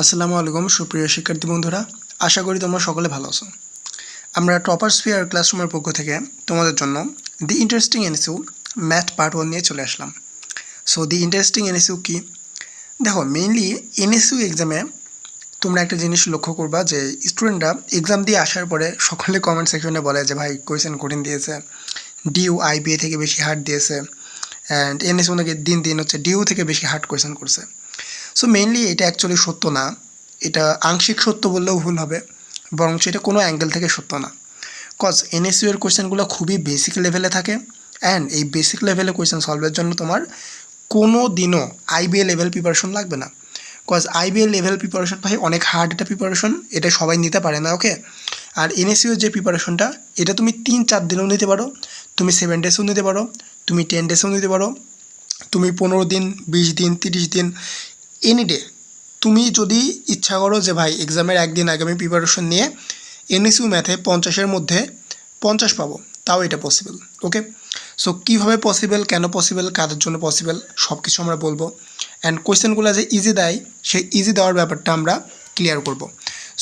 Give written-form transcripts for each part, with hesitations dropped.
আসসালামু আলাইকুম সুপ্রিয় শিক্ষার্থী বন্ধুরা, আশা করি তোমরা সকলে ভালো আছো। আমরা টপার স্ফিয়ার ক্লাসরুমের পক্ষ থেকে তোমাদের জন্য দি ইন্টারেস্টিং এনএসইউ ম্যাথ পার্ট 1 নিয়ে চলে আসলাম। সো দি ইন্টারেস্টিং এনএসইউ কি? দেখো, মেইনলি এনএসইউ এক্সামে তোমরা একটা জিনিস লক্ষ্য করবা যে স্টুডেন্টরা এক্সাম দিয়ে আসার পরে সকলে কমেন্ট সেকশনে বলে যে ভাই কোয়েশ্চেন কঠিন দিয়েছে, ডিইউ আইবিএ থেকে বেশি হার্ড দিয়েছে, অ্যান্ড এনএসইউ নাকি দিন দিন হচ্ছে ডিইউ থেকে বেশি হার্ড কোয়েশ্চেন করছে। সো মেইনলি এটা অ্যাকচুয়ালি সত্য না, এটা আংশিক সত্য বললেও ভুল হবে, বরং এটা কোনো অ্যাঙ্গেল থেকে সত্য না। কজ এনএসইউ এর কোয়েশ্চেনগুলো খুবই বেসিক লেভেলে থাকে, অ্যান্ড এই বেসিক লেভেলে কোয়েশ্চেন সলভের জন্য তোমার কোনো দিনও আইবিএ লেভেল প্রিপারেশন লাগবে না। কজ আইবিএ লেভেল প্রিপারেশন ভাই অনেক হার্ড একটা প্রিপারেশন, এটা সবাই নিতে পারে না, ওকে। আর এনএসইউ যে প্রিপারেশনটা, এটা তুমি 3-4 দিনেও নিতে পারো, তুমি 7 ডেজও নিতে পারো, তুমি 10 ডেজও নিতে পারো, তুমি 15 দিন, 20 দিন, 30 দিন, এনি ডে। তুমি যদি ইচ্ছা করো যে ভাই এক্সামের একদিন আগে আমি প্রিপারেশন নিয়ে এনএসইউ ম্যাথে 50-এর মধ্যে 50 পাবো, তাও এটা পসিবল, ওকে। সো কীভাবে পসিবল, কেন পসিবল, কাদের জন্য পসিবল, সব কিছু আমরা বলবো। অ্যান্ড কোয়েশ্চেনগুলো যে ইজি দেয়, সেই ইজি দেওয়ার ব্যাপারটা আমরা ক্লিয়ার করব।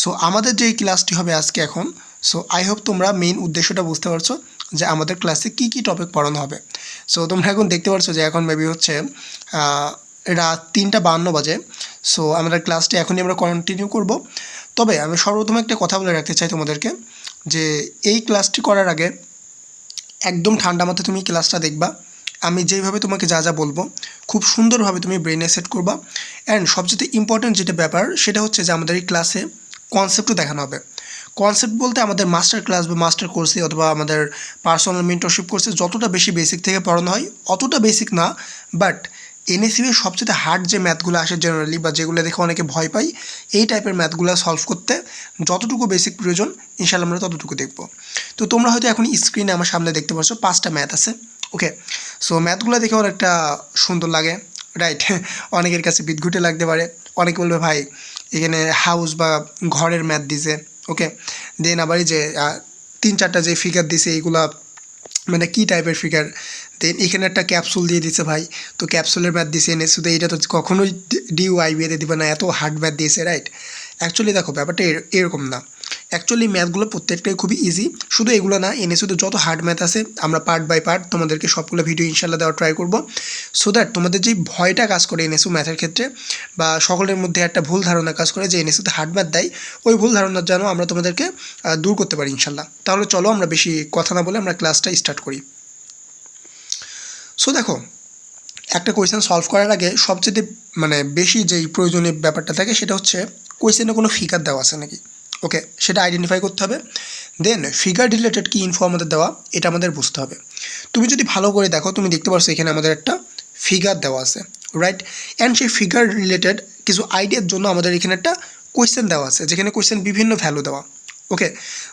সো আমাদের যে ক্লাসটি হবে আজকে এখন, সো আই হোপ তোমরা মেইন উদ্দেশ্যটা বুঝতে পারছো যে আমাদের ক্লাসে কী কী টপিক পড়ানো হবে। সো তোমরা এখন দেখতে পাচ্ছ যে এখন মেবি হচ্ছে রাত 3:52 বাজে। সো আমাদের ক্লাসটি এখনই আমরা কন্টিনিউ করব। তবে আমি সর্বপ্রথম একটা কথা বলে রাখতে চাই তোমাদেরকে, যে এই ক্লাসটি করার আগে একদম ঠান্ডা মাথায় তুমি ক্লাসটা দেখবা। আমি যেইভাবে তোমাকে যা যা বলবো খুব সুন্দরভাবে তুমি ব্রেনে সেট করবা। অ্যান্ড সবচেয়ে ইম্পর্ট্যান্ট যেটা ব্যাপার সেটা হচ্ছে যে আমাদের এই ক্লাসে কনসেপ্টও দেখানো হবে। কনসেপ্ট বলতে আমাদের মাস্টার ক্লাস বা মাস্টার কোর্সে অথবা আমাদের পার্সোনাল মেন্টরশিপ কোর্সে যতটা বেশি বেসিক থেকে পড়ানো হয় অতটা বেসিক না, বাট এনএসইউ এর সবচেয়ে হার্ড যে ম্যাথগুলো আসে জেনারেলি, বা যেগুলো দেখে অনেকে ভয় পায়, এই টাইপের ম্যাথগুলো সলভ করতে যতটুকু বেসিক প্রয়োজন ইনশাআল্লাহ আমরা ততটুকু দেখব। তো তোমরা হয়তো এখন স্ক্রিনে আমার সামনে দেখতে পাচ্ছ 5টা ম্যাথ আছে, ওকে। সো ম্যাথগুলো দেখে অনেকটা সুন্দর লাগে, রাইট? অনেকের কাছে বিদঘুটে লাগতে পারে, অনেকে বলবে ভাই এখানে হাউস বা ঘরের ম্যাথ দিছে, ওকে। দেন আবার এই যে 3-4টা যে ফিগার দিছে এইগুলা মানে কী টাইপের ফিগার। দেন এখানে একটা ক্যাপসুল দিয়ে দিছে ভাই, তো ক্যাপসুলের ম্যাথ দিছে এনে, শুধু এইটা তো কখনোই ডিইউআইবিএতে দিবে না, এত হার্ড ম্যাথ দিয়েছে, রাইট? অ্যাকচুয়ালি দেখো ব্যাপারটা এরকম না। অ্যাকচুয়ালি ম্যাথগুলো প্রত্যেকটাই খুবই ইজি, শুধু এগুলো না, শুধু যত হার্ড ম্যাথ আছে আমরা পার্ট বাই পার্ট তোমাদেরকে সবগুলো ভিডিও ইনশাল্লাহ দেওয়ার ট্রাই করবো, সো দ্যাট তোমাদের যে ভয়টা কাজ করে এনএসইউ ম্যাথের ক্ষেত্রে, বা সকলের মধ্যে একটা ভুল ধারণা কাজ করে যে এনএসইউতে হার্ড ম্যাথ দেয়, ওই ভুল ধারণা যেন আমরা তোমাদেরকে দূর করতে পারি ইনশাল্লাহ। তাহলে চলো আমরা বেশি কথা না বলে আমরা ক্লাসটা স্টার্ট করি। সো দেখো, একটা কোয়েশ্চেন সলভ করার আগে সবচেয়ে বেশি যেই প্রয়োজনীয় ব্যাপারটা থাকে সেটা হচ্ছে কোয়েশ্চেনে কোনো ফিগার দেওয়া আছে নাকি, ওকে, সেটা আইডেন্টিফাই করতে হবে। দেন ফিগার রিলেটেড কী ইনফো আমাদের দেওয়া, এটা আমাদের বুঝতে হবে। তুমি যদি ভালো করে দেখো, তুমি দেখতে পাচ্ছ এখানে আমাদের একটা ফিগার দেওয়া আছে, রাইট? অ্যান্ড সেই ফিগার রিলেটেড কিছু আইডিয়ার জন্য আমাদের এখানে একটা কোয়েশ্চেন দেওয়া আছে, যেখানে কোয়েশ্চেন বিভিন্ন ভ্যালু দেওয়া, ওকে।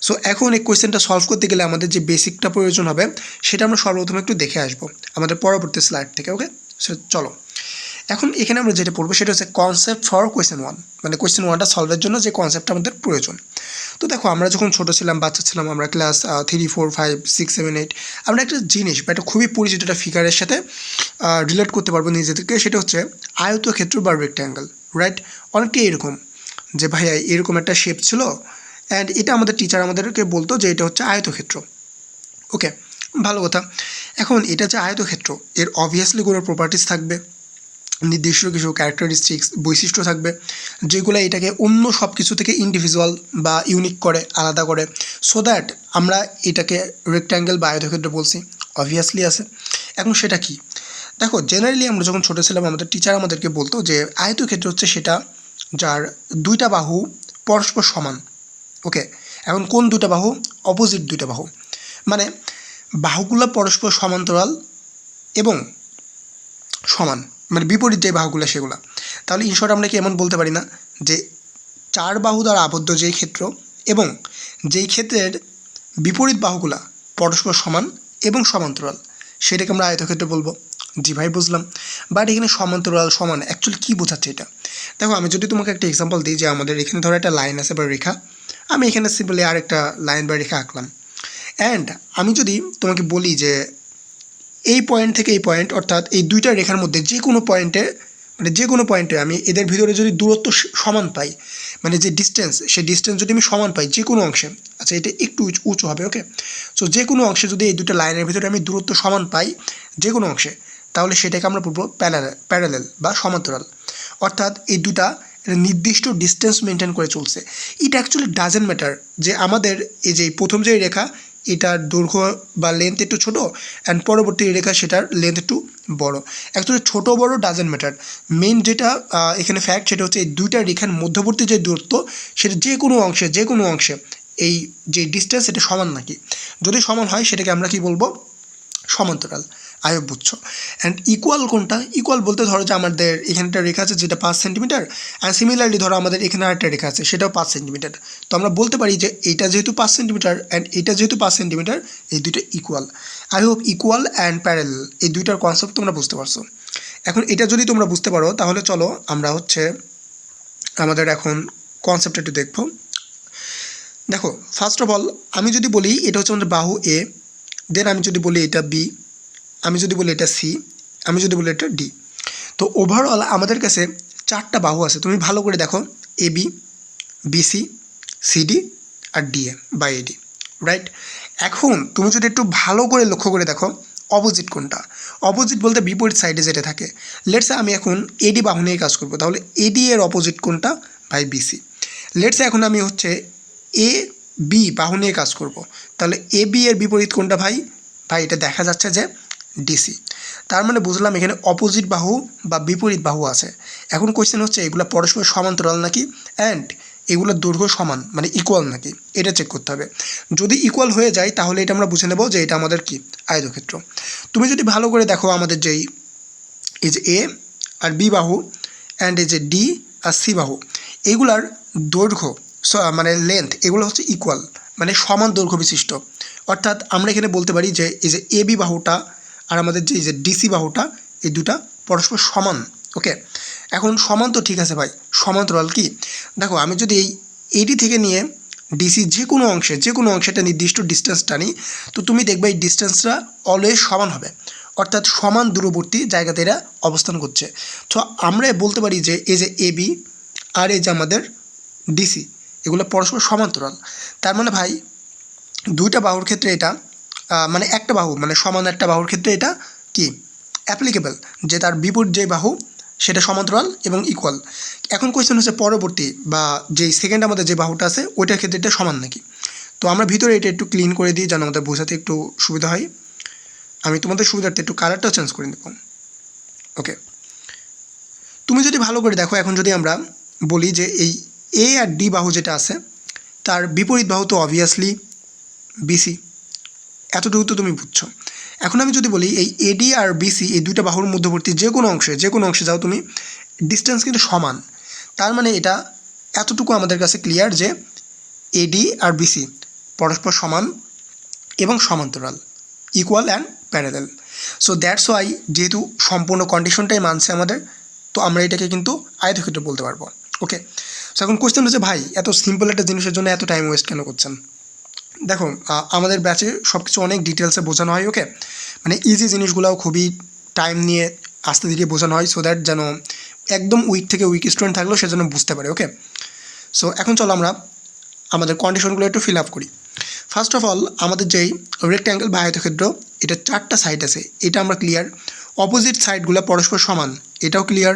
সো এখন এই কোয়েশ্চেনটা সলভ করতে গেলে আমাদের যে বেসিকটা প্রয়োজন হবে সেটা আমরা সর্বপ্রথম একটু দেখে আসবো আমাদের পরবর্তী স্লাইড থেকে, ওকে। সো চলো, এখন এখানে আমরা যেটা পড়বো সেটা হচ্ছে কনসেপ্ট ফর কোয়েশ্চেন 1, মানে কোয়েশ্চেন 1টা সলভের জন্য যে কনসেপ্টটা আমাদের প্রয়োজন। তো দেখো, আমরা যখন ছোটো ছিলাম, বাচ্চা ছিলাম, আমরা ক্লাস 3, 4, 5, 6, 7, 8, আমরা একটা জিনিস বা একটা খুবই পরিচিত একটা ফিগারের সাথে রিলেট করতে পারবো নিজেদেরকে, সেটা হচ্ছে আয়তক্ষেত্র বা রেক্ট্যাঙ্গেল, রাইট? অনেকটা এরকম যে ভাইয়া এরকম একটা শেপ ছিল, অ্যান্ড এটা আমাদের টিচার আমাদেরকে বলতো যে এটা হচ্ছে আয়তক্ষেত্র, ওকে। ভালো কথা। এখন এটা যে আয়তক্ষেত্র, এর অবভিয়াসলি কোনো প্রপার্টিস থাকবে, নির্দিষ্ট কিছু ক্যারেক্টারিস্টিক্স বৈশিষ্ট্য থাকবে, যেগুলো এটাকে অন্য সব কিছু থেকে ইন্ডিভিজুয়াল বা ইউনিক করে, আলাদা করে, সো দ্যাট আমরা এটাকে রেক্ট্যাঙ্গেল বা আয়তক্ষেত্র বলছি, অবভিয়াসলি আছে। এখন সেটা কি? দেখো, জেনারেলি আমরা যখন ছোটো ছিলাম আমাদের টিচার আমাদেরকে বলতো যে আয়তক্ষেত্র হচ্ছে সেটা যার 2টা বাহু পরস্পর সমান, ওকে। এখন কোন 2টা বাহু? অপোজিট 2টা বাহু, মানে বাহুগুলো পরস্পর সমান্তরাল এবং সমান, মানে বিপরীত যে বাহুগুলো সেগুলো। তাহলে ইন শর্ট আমরা কি এমন বলতে পারি না যে 4 বাহু দ্বারা আবদ্ধ যেই ক্ষেত্র এবং যেই ক্ষেত্রের বিপরীত বাহুগুলা পরস্পর সমান এবং সমান্তরাল, সেটাকে আমরা আয়তক্ষেত্র বলবো? জি ভাই, বুঝলাম। বাট এখানে সমান্তরাল সমান অ্যাকচুয়ালি কী বোঝাচ্ছে এটা? দেখো, আমি যদি তোমাকে একটা এক্সাম্পল দিই, যে আমাদের এখানে ধরো একটা লাইন আছে বা রেখা, আমি এখানে সিম্পলি আর একটা লাইন বা রেখা আঁকলাম, অ্যান্ড আমি যদি তোমাকে বলি যে এই পয়েন্ট থেকে এই পয়েন্ট, অর্থাৎ এই 2টা রেখার মধ্যে যে কোনো পয়েন্টে মানে যে কোনো পয়েন্টে আমি এদের ভিতরে যদি দূরত্ব সমান পাই, মানে যে ডিস্টেন্স, সেই ডিস্টেন্স যদি আমি সমান পাই যে কোনো অংশে, আচ্ছা এটা একটু উঁচু হবে, ওকে। সো যে কোনো অংশে যদি এই দুটো লাইনের ভিতরে আমি দূরত্ব সমান পাই যে কোনো অংশে, তাহলে সেটাকে আমরা বলবো প্যারালেল বা সমান্তরাল। অর্থাৎ এই দুটা নির্দিষ্ট ডিস্টেন্স মেনটেন করে চলছে। ইট অ্যাকচুয়ালি ডাজেন্ট ম্যাটার যে আমাদের এই যে প্রথম যে রেখা এটার দৈর্ঘ্য বা লেন্থ একটু ছোটো অ্যান্ড পরবর্তী রেখা সেটার লেন্থ একটু বড়। অ্যাকচুয়ালি ছোটো বড় ডাজেন্ট ম্যাটার। মেন যেটা এখানে ফ্যাক্ট সেটা হচ্ছে এই দুইটা রেখার মধ্যবর্তী যে দূরত্ব সেটা যে কোনো অংশে এই যে ডিস্টেন্স এটা সমান নাকি। যদি সমান হয় সেটাকে আমরা কি বলবো, সমান্তরাল। আই হোপ বুঝছো। অ্যান্ড ইকুয়াল কোনটা? ইকুয়াল বলতে ধরো যে আমাদের এখানে একটা রেখা আছে যেটা 5 সেন্টিমিটার, অ্যান্ড সিমিলারলি ধরো আমাদের এখানে আরেকটা রেখা আছে সেটাও 5 সেন্টিমিটার। তো আমরা বলতে পারি যে এইটা যেহেতু 5 সেন্টিমিটার অ্যান্ড এইটা যেহেতু 5 সেন্টিমিটার, এই দুটো equal. I hope equal and parallel এই দুইটার কনসেপ্ট তোমরা বুঝতে পারছো। এখন এটা যদি তোমরা বুঝতে পারো তাহলে চলো আমরা হচ্ছে আমাদের এখন কনসেপ্ট একটু দেখবো। দেখো ফার্স্ট অফ অল আমি যদি বলি এটা হচ্ছে আমাদের বাহু এ, দেন আমি যদি বলি এটা বি, আমি যদি বলি এটা সি, আমি যদি বলি এটা ডি। তো ওভারঅল আমাদের কাছে 4টা বাহু আছে। তুমি ভালো করে দেখো, A B, BC, CD R DA বা এডি, রাইট। এখন তুমি যদি একটু ভালো করে লক্ষ্য করে দেখো অপোজিট কোনটা। অপোজিট বলতে বিপরীত সাইডে যেটা থাকে। লেটসে আমি এখন এডি বাহু নিয়ে কাজ করবো, তাহলে এডি এর অপোজিট কোনটা? ভাই বিসি। লেটসে এখন আমি হচ্ছে এ বি বাহু নিয়ে কাজ করব, তাহলে এ বি এর বিপরীত কোনটা ভাই? ভাই এটা দেখা যাচ্ছে যে ডিসি। তার মানে বুঝলাম এখানে অপোজিট বাহু বা বিপরীত বাহু আছে। এখন কোয়েশ্চেন হচ্ছে এগুলো পরস্পর সমান্তরাল নাকি, অ্যান্ড এগুলোর দৈর্ঘ্য সমান মানে ইকুয়াল নাকি, এটা চেক করতে হবে। যদি ইকুয়াল হয়ে যায় তাহলে এটা আমরা বুঝে নেব যে এটা আমাদের কি আয়তক্ষেত্র। তুমি যদি ভালো করে দেখো আমাদের যেই এই যে এ আর বি বাহু অ্যান্ড এই যে ডি আর সি বাহু, এইগুলার দৈর্ঘ্য মানে লেন্থ এগুলো হচ্ছে ইকুয়াল, মানে সমান দৈর্ঘ্য বিশিষ্ট। অর্থাৎ আমরা এখানে বলতে পারি যে এই যে এ বি বাহুটা আর আমাদের যে এই যে ডিসি বাহুটা এই দুটা পরস্পর সমান, ওকে। এখন সমান তো ঠিক আছে ভাই, সমান্তরাল কি? দেখো আমি যদি এই এডি থেকে নিয়ে ডিসি যে কোনো অংশে একটা নির্দিষ্ট ডিস্টেন্স টানি, তো তুমি দেখবে এই ডিস্টেন্সটা অলওয়েজ সমান হবে। অর্থাৎ সমান দূরবর্তী জায়গাতে এরা অবস্থান করছে। তো আমরা বলতে পারি যে এই যে এ বি আর এই যে আমাদের ডিসি এগুলো পরস্পর সমান্তরাল। তার মানে ভাই দুইটা বাহুর ক্ষেত্রে এটা মানে একটা বাহু মানে সমান একটা বাহুর ক্ষেত্রে এটা কি অ্যাপ্লিকেবল, যে তার বিপরীত যে বাহু সেটা সমান্তরাল এবং ইকুয়াল। এখন কোয়েশ্চেন হচ্ছে পরবর্তী বা যেই সেকেন্ড আমাদের যে বাহুটা আছে ওইটার ক্ষেত্রে এটা সমান নাকি। তো আমরা ভিতরে এটা একটু ক্লিন করে দিই যেন আমাদের বোঝাতে একটু সুবিধা হয়। আমি তোমাদের সুবিধার্থে একটু কালারটাও চেঞ্জ করে নেব, ওকে। তুমি যদি ভালো করে দেখো, এখন যদি আমরা বলি যে এই এ আর ডি বাহু যেটা আছে তার বিপরীত বাহু তো অবভিয়াসলি বিসি, এতটুকু তো তুমি বুঝছো। এখন আমি যদি বলি এই এডি আর বিসি এই দুইটা বাহুর মধ্যবর্তী যে কোনো অংশে যাও তুমি, ডিস্টেন্স কিন্তু সমান। তার মানে এটা এতটুকু আমাদের কাছে ক্লিয়ার যে এডি আর বিসি পরস্পর সমান এবং সমান্তরাল, equal and parallel. So that's why যেহেতু সম্পূর্ণ কন্ডিশনটাই মানছে আমাদের, তো আমরা এটাকে কিন্তু আয়তক্ষেত্র বলতে পারবো, ওকে। সো এখন কোয়েশ্চেন হচ্ছে ভাই এত সিম্পল একটা জিনিসের জন্য এত টাইম ওয়েস্ট কেন করছেন? দেখো আমাদের ব্যাচে সব কিছু অনেক ডিটেলসে বোঝানো হয়, ওকে। মানে ইজি জিনিসগুলোও খুবই টাইম নিয়ে আস্তে ধীরে বোঝানো হয়, সো দ্যাট যেন একদম উইক থেকে উইক স্টুডেন্ট থাকলেও সে যেন বুঝতে পারে, ওকে। সো এখন চলো আমরা আমাদের কন্ডিশনগুলো একটু ফিল আপ করি। ফার্স্ট অফ অল আমাদের যেই রেক্ট্যাঙ্গেল বা আয়তক্ষেত্র এটা 4টা সাইড আছে, এটা আমরা ক্লিয়ার। অপোজিট সাইডগুলো পরস্পর সমান, এটাও ক্লিয়ার।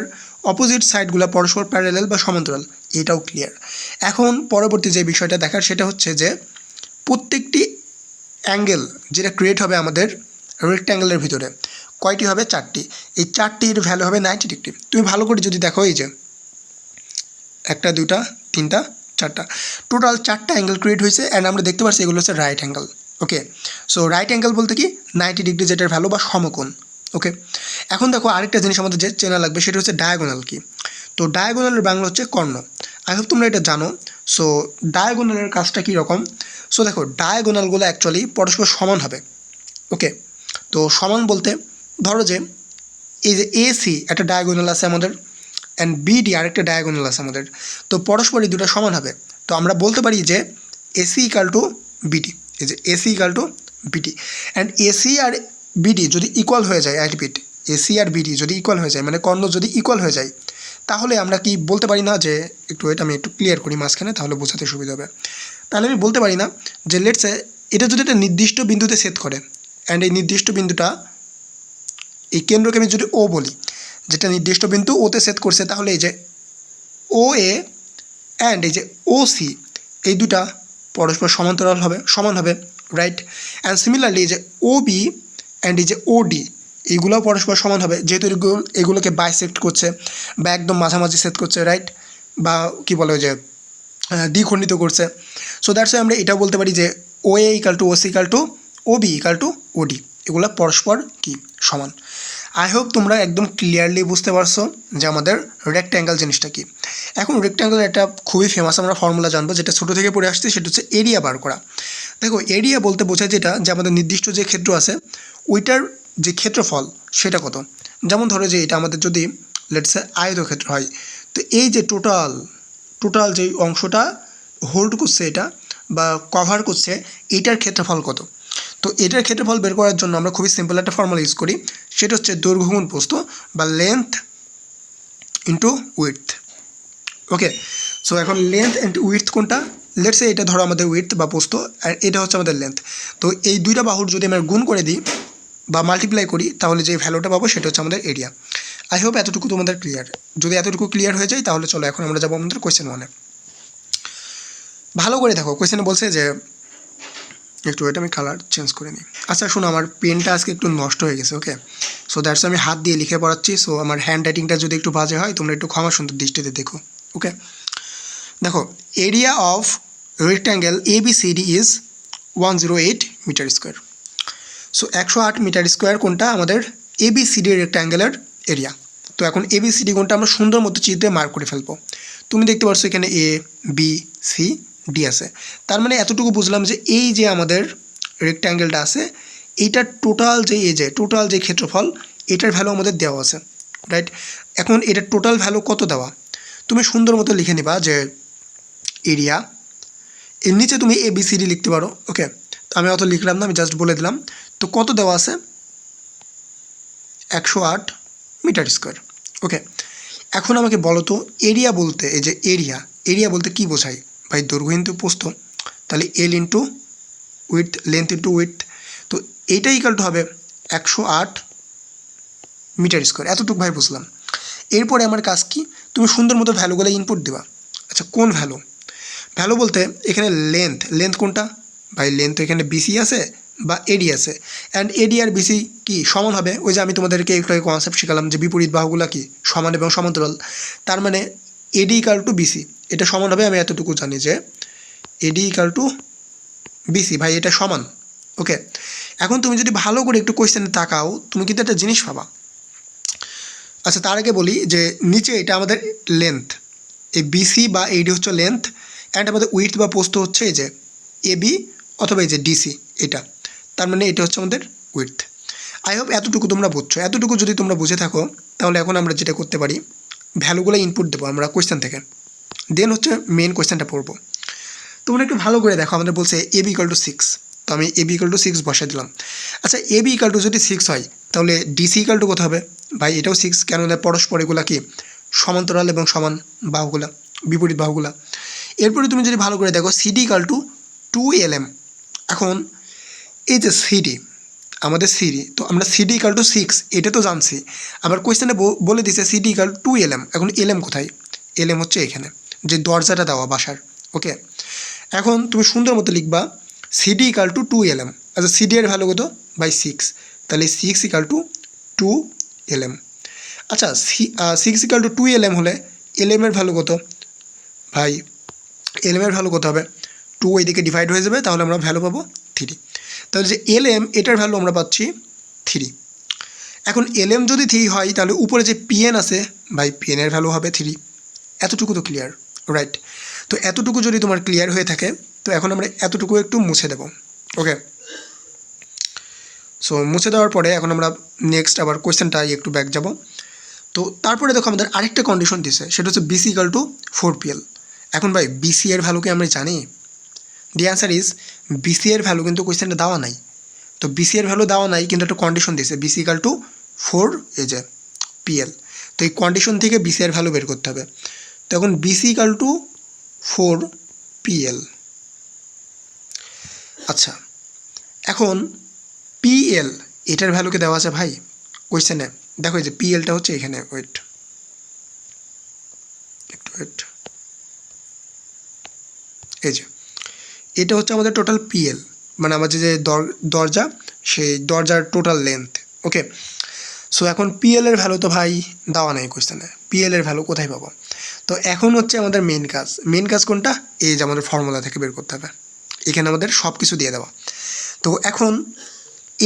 অপোজিট সাইডগুলো পরস্পর প্যারালেল বা সমান্তরাল, এটাও ক্লিয়ার। এখন পরবর্তী যে বিষয়টা দেখার সেটা হচ্ছে যে প্রত্যেকটি অ্যাঙ্গেল যেটা ক্রিয়েট হবে আমাদের রেক্ট্যাঙ্গেলের ভিতরে কয়টি হবে? 4টি। এই 4টির ভ্যালু হবে 90 ডিগ্রি। তুমি ভালো করে যদি দেখো এই যে 1 2 3 4টা টোটাল 4টা অ্যাঙ্গেল ক্রিয়েট হয়েছে, অ্যান্ড আমরা দেখতে পাচ্ছি এগুলো হচ্ছে রাইট অ্যাঙ্গেল, ওকে। সো রাইট অ্যাঙ্গেল বলতে কি 90 ডিগ্রি যেটার ভ্যালু বা সমকোণ, ওকে। এখন দেখো আরেকটা জিনিস আমাদের যে চেনা লাগবে সেটা হচ্ছে ডায়াগোনাল কি। তো ডায়াগোনালের বাংলা হচ্ছে কর্ণ। আই হোপ তোমরা এটা জানো। সো ডায়াগোনালের কাজটা কীরকম? সো দেখো ডায়াগোনালগুলো অ্যাকচুয়ালি পরস্পর সমান হবে, ওকে। তো সমান বলতে ধরো যে এই যে এসি একটা ডায়াগোনাল আছে আমাদের, অ্যান্ড বিডি আরেকটা ডায়াগোনাল আছে আমাদের, তো পরস্পর এই দুটো সমান হবে। তো আমরা বলতে পারি যে এসি ইকাল টু বিডি, এই যে AC equal to BD. And AC আর বিডি যদি ইকুয়াল হয়ে যায়, আই রিপিট, এসি আর বিডি যদি ইকুয়াল হয়ে যায়, মানে কর্ণ যদি ইকুয়াল হয়ে যায়, তাহলে আমরা কি বলতে পারি না যে, এটা আমি একটু ক্লিয়ার করি মাঝখানে, তাহলে বোঝাতে সুবিধা হবে। তাহলে আমি বলতে পারি না যে লেটসে এটা যদি একটা নির্দিষ্ট বিন্দুতে ছেদ করে, অ্যান্ড এই নির্দিষ্ট বিন্দুটা, এই কেন্দ্রকে আমি যদি ও বলি, যেটা নির্দিষ্ট বিন্দু ওতে ছেদ করছে, তাহলে এই যে ও এ অ্যান্ড এই যে ও সি, এই দুটা পরস্পর সমান্তরাল হবে, সমান হবে, রাইট। অ্যান্ড সিমিলারলি এই যে ও বি অ্যান্ড এই যে ও ডি, এইগুলোও পরস্পর সমান হবে, যেহেতু এগুলোকে বাইসেক্ট করছে বা একদম মাঝামাঝি ছেদ করছে, রাইট, বা কি বলে যে দ্বিখণ্ডিত করছে। সো দ্যাটস আমরা এটাও বলতে পারি যে O A equal to O C equal to O B equal to O D, এগুলো পরস্পর কি সমান। আই হোপ তোমরা একদম ক্লিয়ারলি বুঝতে পারছো যে আমাদের রেক্ট্যাঙ্গেল জিনিসটা কি। এখন রেক্ট্যাঙ্গেল একটা খুবই ফেমাস আমরা ফর্মুলা জানবো, যেটা ছোটো থেকে পড়ে আসছে, সেটা হচ্ছে এরিয়া বার করা। দেখো, এরিয়া বলতে বোঝায় যেটা, যে আমাদের নির্দিষ্ট যে ক্ষেত্র আছে ওইটার যে ক্ষেত্রফল সেটা কত। যেমন ধরো যে এটা আমাদের যদি লেটসে আয়তক্ষেত্র হয়, তো এই যে টোটাল যে অংশটা হোল্ড করছে এটা বা কভার করছে, এইটার ক্ষেত্রফল কত। তো এটার ক্ষেত্রফল বের করার জন্য আমরা খুবই সিম্পল একটা ফর্মুলা ইউজ করি, সেটা হচ্ছে দৈর্ঘ্য গুণ প্রস্থ বা লেন্থ ইন্টু উইডথ। ওকে, সো এখন লেন্থ অ্যান্ড উইডথ কোনটা, লেটসে এটা ধরো আমাদের উইডথ বা প্রস্থ, আর এটা হচ্ছে আমাদের লেন্থ। তো এই দুইটা বাহুর যদি আমরা গুণ করে দিই বা মাল্টিপ্লাই করি, তাহলে যে ভ্যালুটা পাবো সেটা হচ্ছে আমাদের এরিয়া। আই হোপ এতটুকু তোমাদের ক্লিয়ার। যদি এতটুকু ক্লিয়ার হয়ে যায়, তাহলে চলো এখন আমরা যাবো আমাদের কোয়েশ্চেন 1-এ। ভালো করে দেখো, কোয়েশ্চেনে বলছে যে, একটু এটা আমি কালার চেঞ্জ করে নিই। আচ্ছা শোনো, আমার পেনটা আজকে একটু নষ্ট হয়ে গেছে, ওকে, সো দ্যাটস আমি হাত দিয়ে লিখে পড়াচ্ছি, সো আমার হ্যান্ড রাইটিংটা যদি একটু বাজে হয়, তোমরা একটু ক্ষমা সুন্দর দৃষ্টিতে দেখো। ওকে, দেখো, area of rectangle ABCD is 108 metre square. So 108 metre square কোনটা, আমাদের ABCD রেক্ট্যাঙ্গেলের এরিয়া। তো এখন ABCD কোনটা আমরা সুন্দর মতো চিত্রে মার্ক করে ফেলবো। তুমি দেখতে পাচ্ছ এখানে ABCD আছে, তার মানে এতটুকু বুঝলাম যে এই যে আমাদের রেক্ট্যাঙ্গেলটা আছে, এইটার টোটাল যে ক্ষেত্রফল, এটার ভ্যালু আমাদের দেওয়া আছে, রাইট। এখন এটার টোটাল ভ্যালু কত দেওয়া, তুমি সুন্দর মতো লিখে নিবা যে এরিয়া, এর নিচে তুমি ABCD লিখতে পারো। ওকে, তো আমি অত লিখলাম না, আমি জাস্ট বলে দিলাম। তো কত দেওয়া আছে, 108 মিটার স্কোয়ার। ওকে, এখন আমাকে বলো তো, এরিয়া বলতে, এই যে এরিয়া বলতে কী বোঝায় ভাই, দৈর্ঘ্য ইন্টু প্রস্থ, তাহলে L into width, length into width, তো এইটা ইকাল টু হবে 108 মিটার স্কোয়ার। এতটুকু ভাই বুঝলাম। এরপরে আমার কাজ কি, তুমি সুন্দর মতো ভ্যালুগুলো ইনপুট দেবা। আচ্ছা, কোন ভ্যালু বলতে এখানে লেন্থ কোনটা ভাই, লেন্থ তো এখানে BC আছে বা AD আছে, অ্যান্ড AD আর BC কি সমান হবে, ওই যে আমি তোমাদেরকে একটু কনসেপ্ট শেখালাম যে বিপরীত বাহুগুলো কি সমান এবং সমান্তরাল, তার মানে AD ইকাল টু BC এটা সমান হবে। আমি এতটুকু জানি যে AD ইকাল টু BC, ভাই এটা সমান। ওকে, এখন তুমি যদি ভালো করে একটু কোয়েশ্চেনে তাকাও, তুমি কিন্তু একটা জিনিস পাবা। আচ্ছা, তার আগে বলি যে নিচে এটা আমাদের লেন্থ, এই BC বা AD হচ্ছে লেন্থ, অ্যান্ড আমাদের উইথ বা প্রস্থ হচ্ছে এই যে AB অথবা এই যে DC, এটা তার মানে এটা হচ্ছে আমাদের উইথ। আই হোপ এতটুকু তোমরা বুঝছো। এতটুকু যদি তোমরা বুঝে থাকো, তাহলে এখন আমরা যেটা করতে পারি, ভ্যালুগুলো ইনপুট দেবো আমরা কোয়েশ্চেন থেকে, দেন হচ্ছে মেন কোয়েশ্চেনটা পড়বো। তোমরা একটু ভালো করে দেখো, আমাদের বলছে AB ইকাল টু 6, তো আমি AB ইকাল টু 6 বসাই দিলাম। আচ্ছা, AB ইকাল টু যদি 6 হয়, তাহলে DC ইকাল টু কত হবে ভাই, এটাও 6, কেননা পরস্পর এগুলা কি সমান্তরাল এবং সমান বাহুগুলা, বিপরীত বাহুগুলা। এরপরে তুমি যদি ভালো করে দেখো, CD ইকাল টু 2LM। এখন এই যে আমাদের সিডি, তো আমরা CD ইকাল টু 6 এটা তো জানছি, আবার কোয়েশ্চেনে বলে দিছে CD ইকাল টু 2LM। এখন LM কোথায়, LM হচ্ছে এখানে যে দরজাটা দেওয়া বাসার। ওকে, এখন তুমি সুন্দর মতো লিখবা CD ইকাল টু 2LM। আচ্ছা, CD এর ভ্যালু কত বাই 6, তাহলে 6 ইকাল টু 2LM। আচ্ছা, 6 ইকাল টু 2LM হলে LM এর ভ্যালু কত ভাই, LM এর ভ্যালু কত হবে, 2 এইদিকে ডিভাইড হয়ে যাবে, তাহলে আমরা ভ্যালু পাবো 3। তাহলে যে LM এটার ভ্যালু আমরা পাচ্ছি 3। এখন LM যদি 3 হয়, তাহলে উপরে যে PN আছে ভাই, PN এর ভ্যালু হবে 3। এতটুকু তো ক্লিয়ার, রাইট। তো এতটুকু যদি তোমার ক্লিয়ার হয়ে থাকে, তো এখন আমরা এতটুকু একটু মুছে দেব। ওকে, সো মুছে দেওয়ার পরে এখন আমরা নেক্সট আবার কোয়েশ্চেনটা একটু ব্যাক যাব। তো তারপরে দেখো আমাদের আরেকটা কন্ডিশন দিছে, সেটা হচ্ছে BC ইকাল টু 4PL। এখন ভাই BC এর ভ্যালু কি আমরা জানি, দি অ্যান্সার ইজ BC এর ভ্যালু কিন্তু কোয়েশ্চেনটা দেওয়া নাই। তো BC এর ভ্যালু দেওয়া নাই, কিন্তু একটা কন্ডিশন দিছে BC ইকাল টু ফোর এই যে পিএল। তো এই কন্ডিশন থেকে বিসি এর ভ্যালু বের করতে হবে। তো এখন বিসি ইকাল টু 4 পিএল। আচ্ছা, এখন পিএল এটার ভ্যালুকে দেওয়া আছে ভাই কোয়েশ্চেনে। দেখো এই যে পিএলটা হচ্ছে এখানে, ওয়েট একটু ওয়েট, এই যে এটা হচ্ছে আমাদের টোটাল পিএল, মানে আমাদের যে দরজা, সেই দরজার টোটাল লেন্থ। ওকে, সো এখন পিএল এর ভ্যালু তো ভাই দেওয়া নেই কোয়েশ্চেনে, পিএল এর ভ্যালু কোথায় পাবো? তো এখন হচ্ছে আমাদের মেন কাজ কোনটা? এই যে আমাদের ফর্মুলা থেকে বের করতে হবে, এখানে আমাদের সব কিছু দিয়ে দেওয়া। তো এখন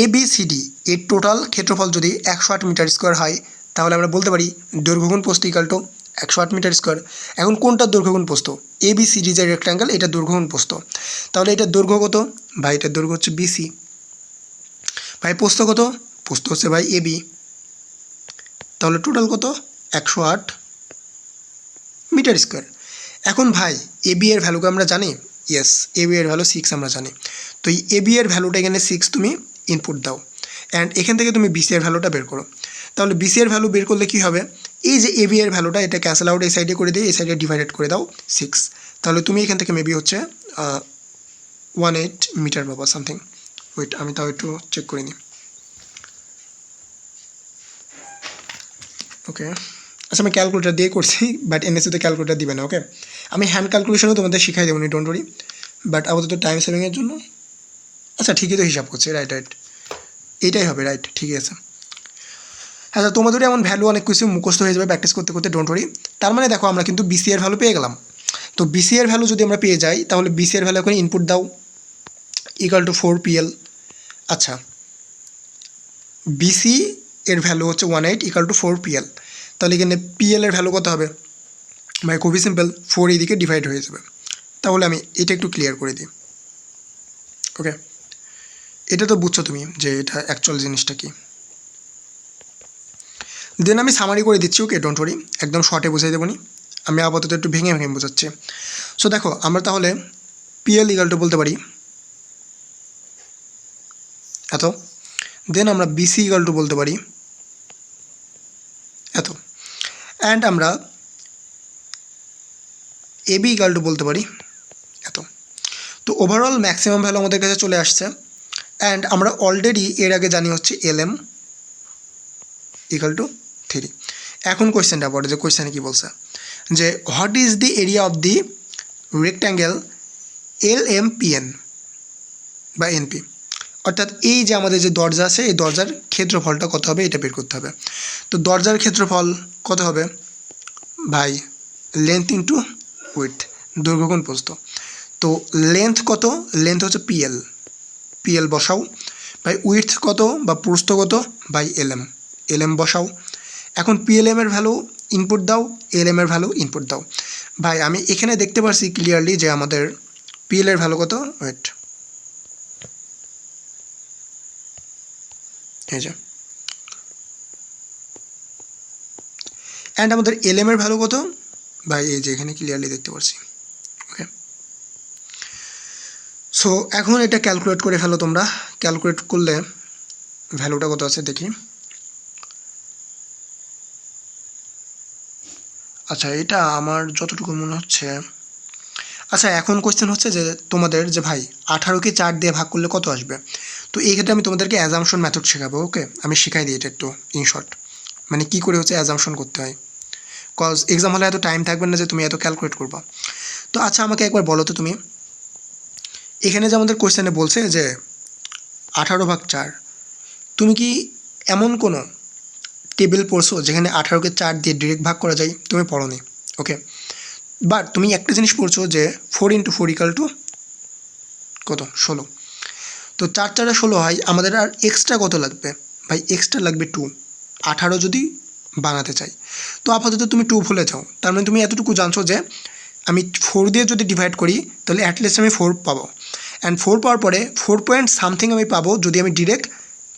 ABCD এর টোটাল ক্ষেত্রফল যদি 108 মিটার স্কোয়ার হয়, তাহলে আমরা বলতে পারি দৈর্ঘ্য গুণ প্রস্থ ইকাল টু 108 মিটার স্কোয়ার। এখন কোনটার দৈর্ঘ্য গুণ প্রস্থ? ABCD যে রেক্ট্যাঙ্গেল, এটা দৈর্ঘ্য গুণ প্রস্থ। তাহলে এটার দৈর্ঘ্য কত ভাই? এটার দৈর্ঘ্য হচ্ছে BC। ভাই প্রস্থ কত? প্রস্থ হচ্ছে ভাই AB। তাহলে টোটাল কত? 108 মিটার স্কোয়ার। এখন ভাই AB এর ভ্যালুকে আমরা জানি, ইয়েস, AB এর ভ্যালু 6 আমরা জানি। তো এই AB এর ভ্যালুটা এখানে 6 তুমি ইনপুট দাও, অ্যান্ড এখান থেকে তুমি BC এর ভ্যালুটা বের করো। তাহলে BC এর ভ্যালু বের করলে কী হবে? এই যে AB এর ভ্যালুটা, এটা ক্যান্সেল আউট এই সাইডে করে দিয়ে এই সাইডে ডিভাইডেড করে দাও 6। তাহলে তুমি এখান থেকে মেবি হচ্ছে 18 মিটার পাবা সামথিং। ওয়েট, আমি তাও একটু চেক করে নিই। ওকে, আচ্ছা আমি ক্যালকুলেটার দিয়ে করছি, বাট এনএসইতে ক্যালকুলেটার দিবে না। ওকে, আমি হ্যান্ড ক্যালকুলেশনও তোমাদের শিখাই দেবো নি, ডোন্ট ওয়ারি, বাট আপাতত টাইম সেভিংয়ের জন্য। আচ্ছা ঠিকই তো হিসাব করছে, রাইট রাইট, এইটাই হবে, রাইট, ঠিকই আছে। আচ্ছা তোমাদের এমন ভ্যালু অনেক কিছু মুখস্থ হয়ে যাবে প্র্যাকটিস করতে করতে, ডোন্ট ওয়ারি। তার মানে দেখো আমরা কিন্তু BC এর ভ্যালু পেয়ে গেলাম। তো BC এর ভ্যালু যদি আমরা পেয়ে যাই, তাহলে BC এর ভ্যালু এখন ইনপুট দাও ইকাল টু 4 PL। আচ্ছা, BC এর ভ্যালু হচ্ছে 18 ইকাল টু 4 PL। তাহলে এখানে PL এর ভ্যালু কত হবে ভাই? খুবই সিম্পল, 4 এইদিকে ডিভাইড হয়ে যাবে। তাহলে আমি এটা একটু ক্লিয়ার করে দিই। ওকে, এটা তো বুঝছো তুমি যে এটা অ্যাকচুয়াল জিনিসটা কি। দেন আমি সামারি করে দিচ্ছি, ওকে, ডোন্ট ওয়ারি, একদম শর্টে বুঝাই দেবো নি, আমি আপাতত একটু ভেঙে ভেঙে বোঝাচ্ছি। সো দেখো আমরা তাহলে PL ইকাল টু বলতে পারি এত, দেন আমরা BC ইকাল টু বলতে পারি এত, অ্যান্ড আমরা AB ইকাল টু বলতে পারি এত। তো ওভারঅল ম্যাক্সিমাম ভ্যালু আমাদের কাছে চলে আসছে, অ্যান্ড আমরা অলরেডি এর আগে জানি হচ্ছে LM ইকাল টু 3। এখন কোয়েশ্চেনটা পড়ে, যে কোয়েশ্চেনে কী বলছে, যে what is the area of the rectangle LMPN বা NP, অর্থাৎ এই যে আমাদের যে দরজা আছে, এই দরজার ক্ষেত্রফলটা কত হবে এটা বের করতে হবে। তো দরজার ক্ষেত্রফল কত হবে ভাই? লেন্থ ইন্টু উইথ, দৈর্ঘ্য গুণ প্রস্থ। তো লেন্থ কত? লেন্থ হচ্ছে PL বসাও ভাই। উইথ কত বা প্রস্থ কত বাই LM বসাও। এখন PLM এর ভ্যালু ইনপুট দাও, LM এর ভ্যালু ইনপুট দাও। ভাই আমি এখানে দেখতে পারছি ক্লিয়ারলি যে আমাদের PL এর ভ্যালু কত, ওয়েট, এই যে, অ্যান্ড আমাদের LM এর ভ্যালু কত ভাই? এই যে এখানে ক্লিয়ারলি দেখতে পাচ্ছি। ওকে, সো এখন এটা ক্যালকুলেট করে ফেলো তোমরা। ক্যালকুলেট করলে ভ্যালুটা কত আছে দেখি। আচ্ছা, এটা আমার যতটুকু মনে হচ্ছে, আচ্ছা এখন কোয়েশ্চেন হচ্ছে যে তোমাদের যে ভাই 18কে 4 দিয়ে ভাগ করলে কত আসবে। তো এই ক্ষেত্রে আমি তোমাদেরকে অ্যাজাম্পশন মেথড শেখাবো। ওকে, আমি শেখাই দিই এটা একটু ইন শর্ট, মানে কী করে হচ্ছে অ্যাজাম্পশন করতে হয়, কজ এক্সাম হলে এত টাইম থাকবে না যে তুমি এত ক্যালকুলেট করবা। তো আচ্ছা আমাকে একবার বলো তো তুমি, এখানে যে আমাদের কোয়েশ্চেনে বলছে যে 18/4, তুমি কি এমন কোনো টেবিল পড়ছো যেখানে 18কে 4 দিয়ে ডিরেক্ট ভাগ করা যায়? তুমি পড়ো নি। ওকে, বাট তুমি একটা জিনিস পড়ছো যে 4 × 4 = কত? 16। তো 4 × 4 = 16 হয়, আমাদের আর এক্সট্রা কত লাগবে ভাই? এক্সট্রা লাগবে 2, 18 যদি বানাতে চাই। তো আপাতত তুমি 2 ভুলে যাও, তার মানে তুমি এতটুকু জানছো যে আমি 4 দিয়ে যদি ডিভাইড করি তাহলে অ্যাটলিস্ট আমি 4 পাবো, অ্যান্ড 4 পাওয়ার পরে 4 পয়েন্ট সামথিং আমি পাবো যদি আমি ডিরেক্ট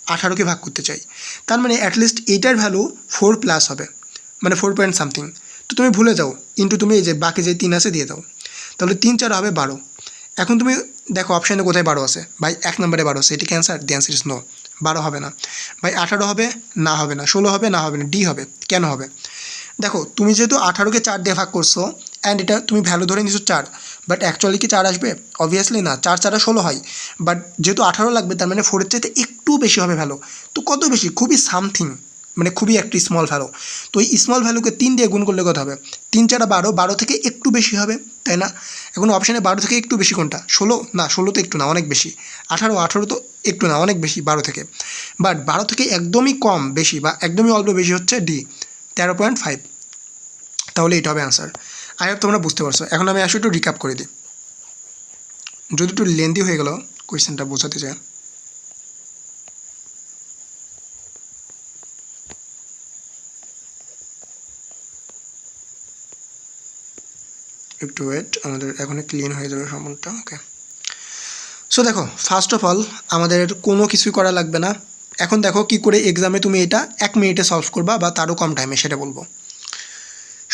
18কে ভাগ করতে চাই। তার মানে অ্যাটলিস্ট এইটার ভ্যালু 4+ হবে, মানে 4 পয়েন্ট সামথিং। তো তুমি ভুলে যাও, ইন্টু তুমি এই যে বাকি যে 3 আছে দিয়ে দাও, তাহলে 3 × 4 হবে 12। এখন তুমি দেখো অপশানে কোথায় 12 আছে ভাই? 1 নম্বরে 12 আছে, এটা কি answer? The answer is no. 12 হবে না ভাই, 18 হবে না, হবে না, 16 হবে না, হবে না, ডি হবে। কেন হবে? দেখো তুমি যেহেতু 18কে 4 দিয়ে ভাগ করছো অ্যান্ড এটা তুমি ভ্যালু ধরে নিচ্ছ 4, বাট অ্যাকচুয়ালি কি 4 আসবে? অবভিয়াসলি না, 4 4 16 হয়, বাট যেহেতু 18 লাগবে তার মানে 4-এর চাইতে একটু বেশি হবে ভ্যালু। তো কত বেশি? খুবই সামথিং, মানে খুবই একটি স্মল ভ্যালু। তো এই স্মল ভ্যালুকে 3 দিয়ে গুণ করলে কত হবে? 3 4 12, 12 থেকে একটু বেশি হবে, তাই না? এখন অপশানে 12 থেকে একটু বেশি কোনটা? 16 না, 16 তো একটু না, অনেক বেশি। 18, 18 তো একটু না, অনেক বেশি 12 থেকে। বাট 12 থেকে একদমই কম বেশি বা একদমই অল্প বেশি হচ্ছে ডি, 13.5। তাহলে এটা হবে অ্যান্সার। আই হোপ তোমরা বুঝতে পারছো। এখন আমি আসলে একটু রিক্যাপ করে দিই, যদি একটু লেন্দি হয়ে গেল কোয়েশ্চেনটা বোঝাতে চাই। একটু ওয়েট, আমাদের এখন ক্লিন হয়ে যাবে সম্পূর্ণটা। ওকে, সো দেখো ফার্স্ট অফ অল আমাদের কোনো কিছুই করা লাগবে না। এখন দেখো কি করে এক্সামে তুমি এটা 1 মিনিটে সলভ করবা বা তারও কম টাইমে, সেটা বলবো।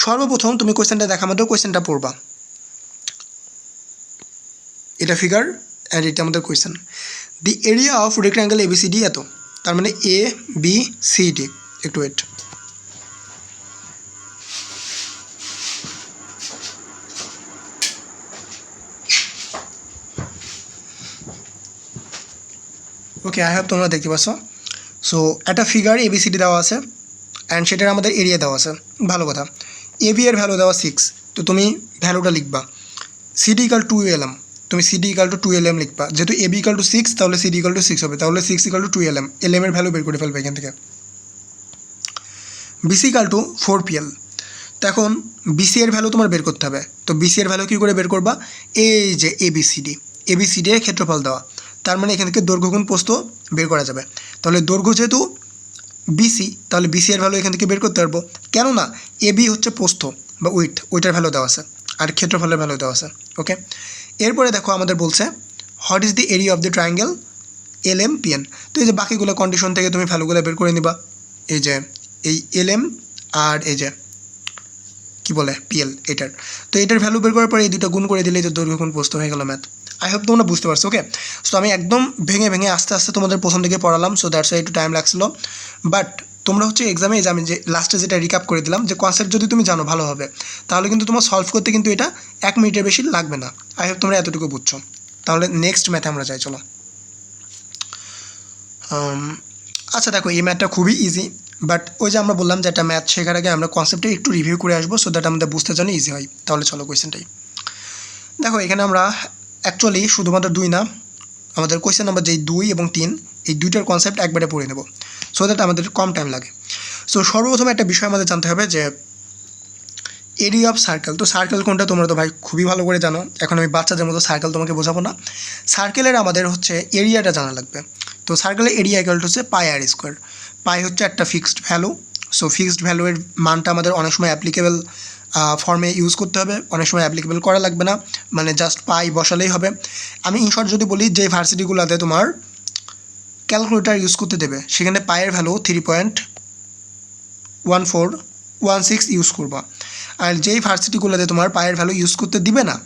সর্বপ্রথম তুমি কোয়েশ্চেনটা দেখা মাত্র কোয়েশ্চেনটা পড়বা, এটা ফিগার অ্যান্ড এটা আমাদের question. The area of rectangle ABCD এত, তার মানে এ বি সি ডি। একটু ওয়েট, ওকে, আই হোপ তোমরা দেখতে পাচ্ছ। সো একটা ফিগার এবিসিডি দেওয়া আছে অ্যান্ড সেটার আমাদের এরিয়া দেওয়া আছে। ভালো কথা, এবি এর ভ্যালু দেওয়া 6, তো তুমি ভ্যালুটা লিখবা সিডি ইকাল টু এলএম। তুমি সিডি ইকাল টু 2 LM লিখবা, যেহেতু এবি ইকাল টু 6 তাহলে সিডি ইকাল টু 6 হবে, তাহলে 6 ইকাল টু 2 LM, এলএম এর ভ্যালু বের করে ফেলবে এখান থেকে। BC equal to 4PL। তো এখন বিসি এর ভ্যালু তোমার বের করতে হবে, তো বিসি এর ভ্যালু কী করে বের করবা? এই যে এবিসিডি, এবিসিডি এর ক্ষেত্রফল দেওয়া, তার মানে এখান থেকে দৈর্ঘ্য গুণ প্রস্থ বের করা যাবে। তাহলে দৈর্ঘ্য যেহেতু বিসি, তাহলে বিসি এর ভ্যালু এখান থেকে বের করতে পারবো, কেননা এবি হচ্ছে প্রস্থ বা উইথ, ওইটার ভ্যালু দেওয়া আছে, আর ক্ষেত্রফলের ভ্যালু দেওয়া আছে। ওকে, এরপরে দেখো আমাদের বলছে what is the area of the triangle LMPN। তো এই যে বাকিগুলো কন্ডিশন থেকে তুমি ভ্যালুগুলো বের করে নিবা, এই যে এই LM আর এই যে কী বলে PL এটার। তো এটার ভ্যালু বের করার পরে এই দুটো গুণ করে দিলে যে দৈর্ঘ্য গুণ প্রস্থ হয়ে গেল ম্যাথ। আই হোপ তোমরা বুঝতে পারছো। ওকে, সো আমি একদম ভেঙে ভেঙে আস্তে আস্তে তোমাদের প্রথম দিকে পড়ালাম, সো দ্যাটস একটু টাইম লাগছিলো। বাট তোমরা হচ্ছে এক্সামে আমি যে লাস্টে যেটা রিক্যাপ করে দিলাম, যে কনসেপ্ট যদি তুমি জানো ভালোভাবে, তাহলে কিন্তু তোমার সলভ করতে কিন্তু এটা 1 মিনিটের বেশি লাগবে না। আই হোপ তোমরা এতটুকু বুঝছো। তাহলে নেক্সট ম্যাথে আমরা যাই, চলো। আচ্ছা দেখো, এই ম্যাথটা খুবই ইজি, বাট ওই যে আমরা বললাম যে একটা ম্যাথ শেখার আগে আমরা কনসেপ্টটা একটু রিভিউ করে আসবো, সো দ্যাট আমাদের বুঝতে জন্য ইজি হয়। তাহলে চলো কোয়েশ্চেনটাই দেখো। এখানে আমরা অ্যাকচুয়ালি শুধুমাত্র 2 না, আমাদের কোয়েশ্চেন নাম্বার যেই 2 এবং 3, এই দুইটার কনসেপ্ট একবারে পড়ে নেব, সো দ্যাট আমাদের কম টাইম লাগে। সো সর্বপ্রথম একটা বিষয় আমাদের জানতে হবে যে এরিয়া অফ সার্কেল। তো সার্কেল কোনটা তোমরা তো ভাই খুবই ভালো করে জানো, এখন আমি বাচ্চাদের মতো সার্কেল তোমাকে বোঝাবো না। সার্কেলের আমাদের হচ্ছে এরিয়াটা জানা লাগবে। তো সার্কেলের এরিয়া ইকুয়াল টু হচ্ছে পাই আর স্কোয়ার। পাই হচ্ছে একটা ফিক্সড ভ্যালু, সো ফিক্সড ভ্যালুয়ের মানটা আমাদের অনেক সময় অ্যাপ্লিকেবল ফর্মে ইউজ করতে হবে, অনেক সময় অ্যাপ্লিকেবল করা লাগবে না, মানে জাস্ট পাই বসালেই হবে। আমি ইনশর্ট যদি বলি, যে ভার্সিটিগুলোতে তোমার ক্যালকুলেটার ইউজ করতে দেবে সেখানে পায়ের ভ্যালু 3.1416 ইউজ করবা। আর যেই ভার্সিটিগুলোতে তোমার পায়ের ভ্যালু ইউজ করতে দিবে না,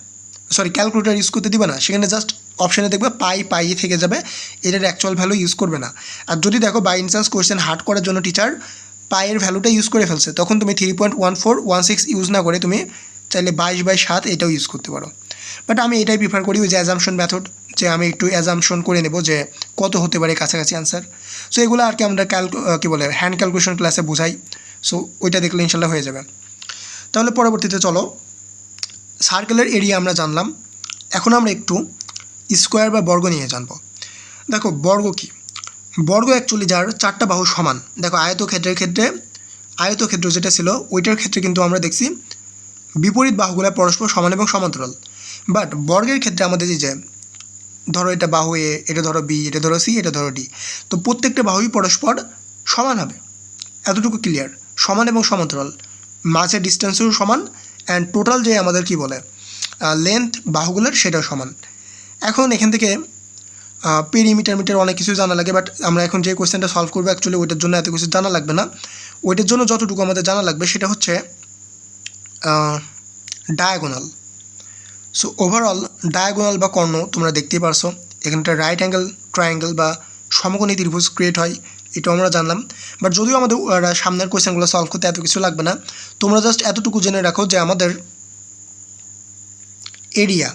সরি ক্যালকুলেটার ইউজ করতে দিবে না, সেখানে জাস্ট অপশানে দেখবে পাই থেকে যাবে, এটার অ্যাকচুয়াল ভ্যালু ইউজ করবে না। আর যদি দেখো বাই চান্স কোয়েশ্চেন হার্ড করার জন্য টিচার পায়ের ভ্যালুটা ইউজ করে ফেলছে, তখন তুমি 3.1416 ইউজ না করে তুমি চাইলে 22/7 এটাও ইউজ করতে পারো। বাট আমি এটাই প্রিফার করি, ওই যে অ্যাজামশন মেথড, যে আমি একটু অ্যাজামশন করে নেব যে কত হতে পারে কাছাকাছি অ্যান্সার। সো এগুলো আর কি আমরা কী বলে হ্যান্ড ক্যালকুলেশন ক্লাসে বোঝাই, সো ওইটা দেখলে ইনশাল্লাহ হয়ে যাবে। তাহলে পরবর্তীতে চলো, সার্কেলের এরিয়া আমরা জানলাম, এখন আমরা একটু স্কোয়ার বা বর্গ নিয়ে জানবো। দেখো বর্গ কি? বর্গ অ্যাকচুয়ালি যার 4টা বাহু সমান। দেখো আয়তক্ষেত্র যেটা ছিল ওইটার ক্ষেত্রে কিন্তু আমরা দেখছি বিপরীত বাহুগুলো পরস্পর সমান এবং সমান্তরাল। বাট বর্গের ক্ষেত্রে আমাদের যে ধরো এটা বাহু এ, এটা ধরো বি, এটা ধরো সি, এটা ধরো ডি, তো প্রত্যেকটা বাহুই পরস্পর সমান হবে, এতটুকু ক্লিয়ার, সমান এবং সমান্তরাল, মাঝের ডিস্টেন্সও সমান, অ্যান্ড টোটাল যে আমাদের কি বলে লেন্থ বাহুগুলোর সেটাও সমান। এখন এখান থেকে পেরিমিটার মিটার অনেক কিছু জানা লাগে, বাট আমরা এখন যে কোয়েশ্চেনটা সলভ করবো অ্যাকচুয়ালি ওইটার জন্য এত কিছু জানা লাগবে না। ওইটার জন্য যতটুকু আমাদের জানা লাগবে সেটা হচ্ছে ডায়াগোনাল। সো ওভারঅল ডায়াগোনাল বা কর্ণ তোমরা দেখতেই পারছো, এখানটা রাইট অ্যাঙ্গেল ট্রায়াঙ্গেল বা সমকোণী ত্রিভুজ ক্রিয়েট হয়, এটা আমরা জানলাম। বাট যদিও আমাদের সামনের কোয়েশ্চেনগুলো সলভ করতে এত কিছু লাগবে না, তোমরা জাস্ট এতটুকু জেনে রাখো যে আমাদের এরিয়া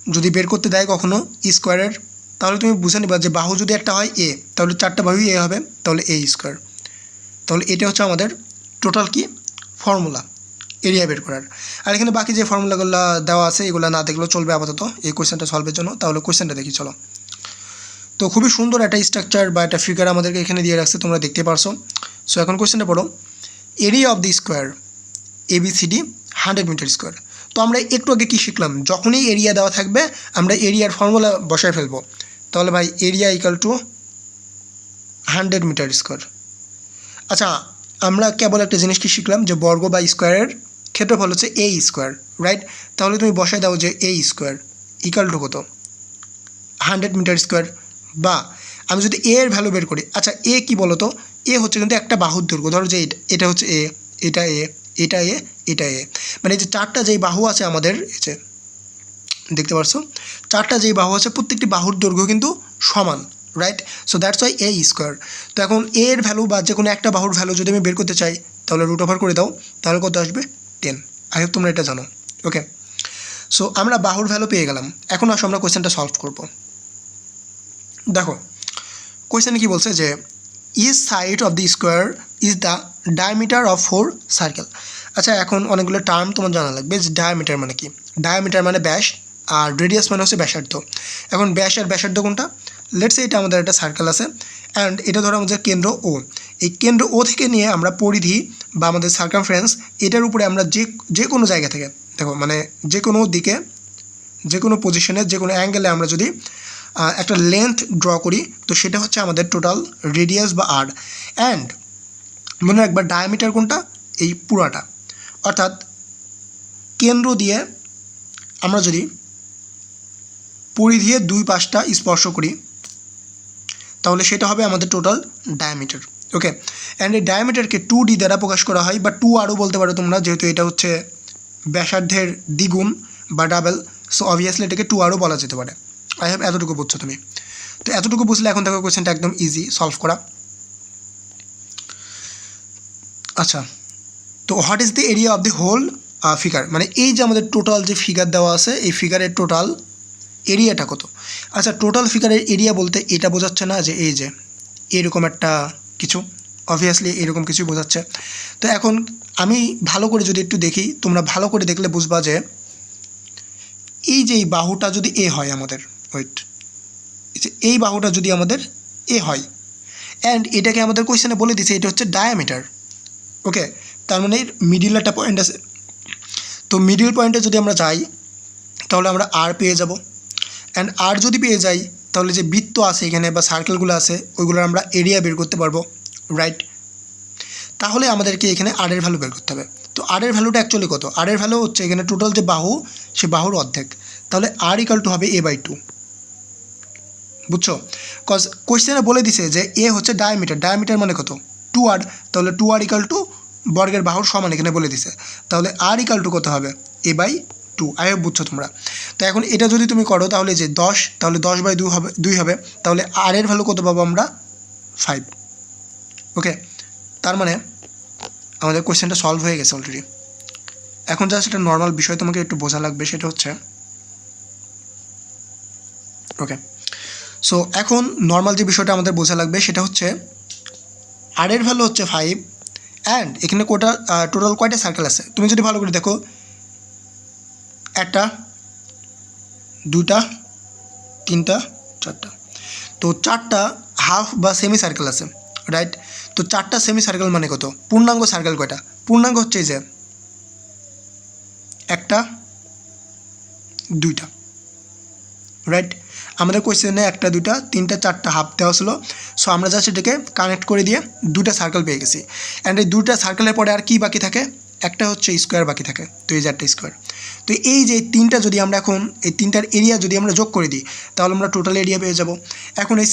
যদি বের করতে দেয় কখনো স্কোয়ারের, তাহলে তুমি বুঝে নিবা যে বাহু যদি একটা হয় এ, তাহলে 4টা বাহুই এ হবে, তাহলে এ স্কোয়ার। তাহলে এটা হচ্ছে আমাদের টোটাল কি ফর্মুলা এরিয়া বের করার। আর এখানে বাকি যে ফর্মুলাগুলো দেওয়া আছে এগুলো না দেখলেও চলবে আপাতত এই কোয়েশ্চেনটা সলভের জন্য। তাহলে কোয়েশ্চেনটা দেখি চলো। তো খুবই সুন্দর একটা স্ট্রাকচার বা একটা ফিগার আমাদেরকে এখানে দিয়ে রাখছে, তোমরা দেখতে পারছো। সো এখন কোয়েশ্চেনটা পড়ো, area of the square ABCD 100 metre square. তো আমরা একটু আগে কী শিখলাম, যখনই এরিয়া দেওয়া থাকবে আমরা এরিয়ার ফর্মুলা বসায় ফেলবো। তাহলে ভাই area equal to 100 metre square. আচ্ছা, আমরা কেবল একটা জিনিস কি শিখলাম যে বর্গ বা স্কোয়ারের ক্ষেত্রফল হচ্ছে এ স্কোয়ার, রাইট? তাহলে তুমি বসায় দাও যে এ স্কোয়ার ইকাল টু কত 100 মিটার স্কোয়ার। বা আমি যদি এ এর ভ্যালু বের করি, আচ্ছা এ কি বলো তো, এ হচ্ছে কিন্তু একটা বাহুর দৈর্ঘ্য। ধরো যে এটা হচ্ছে এ, এটা এ, এটা এ, এটা এ, মানে এই যে 4টা যেই বাহু আছে আমাদের, এই যে দেখতে পারছো 4টা যেই বাহু আছে প্রত্যেকটি বাহুর দৈর্ঘ্য কিন্তু সমান, right? So that's Y A square. তো এখন এ এর ভ্যালু বা যে কোনো একটা বাহুর ভ্যালু যদি আমি বের করতে চাই তাহলে রুট ওভার করে দাও, তাহলে কত আসবে 10। আই হোপ তোমরা এটা জানো। ওকে, সো আমরা বাহুর ভ্যালু পেয়ে গেলাম। এখন আসো আমরা কোয়েশ্চেনটা সলভ করব। দেখো কোয়েশ্চেনে কি বলছে যে each side of the square is the diameter of 4 circle. আচ্ছা, এখন অনেকগুলো টার্ম তোমার জানা লাগবে যে ডায়ামিটার মানে কি। ডায়ামিটার মানে ব্যাস, আর রেডিয়াস মানে হচ্ছে ব্যাসার্ধ। এখন ব্যাস আর ব্যাসার্ধ কোনটা? লেটস সে এটা আমাদের একটা সার্কেল আছে অ্যান্ড এটা ধরো আমাদের কেন্দ্র ও। এই কেন্দ্র ও থেকে নিয়ে আমরা পরিধি বা আমাদের সার্কামফারেন্স, এটার উপরে আমরা যে কোনো জায়গা থেকে, দেখো মানে যে কোনো দিকে, যে কোনো পজিশনে, যে কোনো অ্যাঙ্গেলে আমরা যদি একটা লেন্থ ড্র করি, তো সেটা হচ্ছে আমাদের টোটাল রেডিয়াস বা আর। অ্যান্ড মনে রাখবার ডায়ামিটার কোনটা? এই পুরাটা। অর্থাৎ কেন্দ্র দিয়ে আমরা যদি পরিধিয়ে 2 পাশটা স্পর্শ করি তাহলে সেটা হবে আমাদের টোটাল ডায়ামিটার। ওকে, অ্যান্ড এই ডায়ামিটারকে 2D দ্বারা প্রকাশ করা হয়, বা 2 আরও বলতে পারো তোমরা, যেহেতু এটা হচ্ছে ব্যাসার্ধের দ্বিগুণ বা ডাবল। সো অবভিয়াসলি এটাকে 2 আরও বলা যেতে পারে। আই হ্যাভ এতটুকু বুঝছো তুমি। তো এতটুকু বুঝলে এখন দেখো কোয়েশ্চেনটা একদম ইজি সলভ করা। আচ্ছা, তো what is the area of the whole figure, মানে এই যে আমাদের টোটাল যে ফিগার দেওয়া আছে এই ফিগারের টোটাল এরিয়াটা কত? আচ্ছা, টোটাল ফিগারের এরিয়া বলতে এটা বোঝাচ্ছে না যে এই যে এরকম একটা কিছু, অবভিয়াসলি এরকম কিছু বোঝাচ্ছে। তো এখন আমি ভালো করে যদি একটু দেখি, তোমরা ভালো করে দেখলে বুঝবা যে এই যে এই বাহুটা যদি এ হয় আমাদের, ওয়েট, এই বাহুটা যদি আমাদের এ হয় অ্যান্ড এটাকে আমাদের কোয়েশ্চেনে বলে দিছে এটা হচ্ছে ডায়ামিটার। ওকে, তার মানে মিডিল একটা পয়েন্ট আছে। তো মিডিল পয়েন্টে যদি আমরা যাই তাহলে আমরা আর পেয়ে যাব। অ্যান্ড আর যদি পেয়ে যাই তাহলে যে বৃত্ত আছে এখানে বা সার্কেলগুলো আছে ওইগুলোর আমরা এরিয়া বের করতে পারবো, রাইট? তাহলে আমাদেরকে এখানে আর এর ভ্যালু বের করতে হবে। তো আর এর ভ্যালুটা অ্যাকচুয়ালি কত? আর এর ভ্যালু হচ্ছে এখানে টোটাল যে বাহু, সে বাহুর অর্ধেক। তাহলে আর ইকাল টু হবে a/2, বুঝছো? কজ কোয়েশ্চেনে বলে দিছে যে এ হচ্ছে ডায়ামিটার, ডায়ামিটার মানে কত? 2r। তাহলে 2r ইকাল টু বর্গের বাহুর সমান এখানে বলে দিছে। তাহলে আর ইকাল টু কত হবে? a/2। আই হোপ বুঝছো তোমরা। তো এখন এটা যদি তুমি করো তাহলে যে 10, তাহলে 10/2 হবে, 2 হবে। তাহলে আর এর ভ্যালু কত পাবো আমরা? 5। ওকে, তার মানে আমাদের কোয়েশ্চেনটা সলভ হয়ে গেছে অলরেডি। এখন জাস্ট একটা নর্মাল বিষয় তোমাকে একটু বোঝা লাগবে, সেটা হচ্ছে ওকে, সো এখন নর্মাল যে বিষয়টা আমাদের বোঝা লাগবে সেটা হচ্ছে আর এর ভ্যালু হচ্ছে 5 অ্যান্ড এখানে টোটাল কয়টা সার্কেল আছে তুমি যদি ভালো করে দেখো, 1টা 2টা 3টা 4টা। তো 4টা হাফ বা সেমি সার্কেল আছে, রাইট? তো 4টা সেমি সার্কেল মানে কত? পূর্ণাঙ্গ সার্কেল কয়টা? পূর্ণাঙ্গ হচ্ছে এই যে 1টা 2টা, রাইট? আমাদের কোয়েশ্চেনে 1টা 2টা 3টা 4টা হাফ দেওয়া ছিল। সো আমরা জাস্ট এটাকে কানেক্ট করে দিয়ে 2টা সার্কেল পেয়ে গেছি। অ্যান্ড এই 2টা সার্কেলের পরে আর কি বাকি থাকে? একটা হচ্ছে স্কোয়ার বাকি থাকে। তো এই যে একটা স্কোয়ার। তো এই যে 3টা যদি আমরা এখন এই 3টার এরিয়া যদি আমরা যোগ করে দিই তাহলে আমরা টোটাল এরিয়া পেয়ে যাব। এখন এই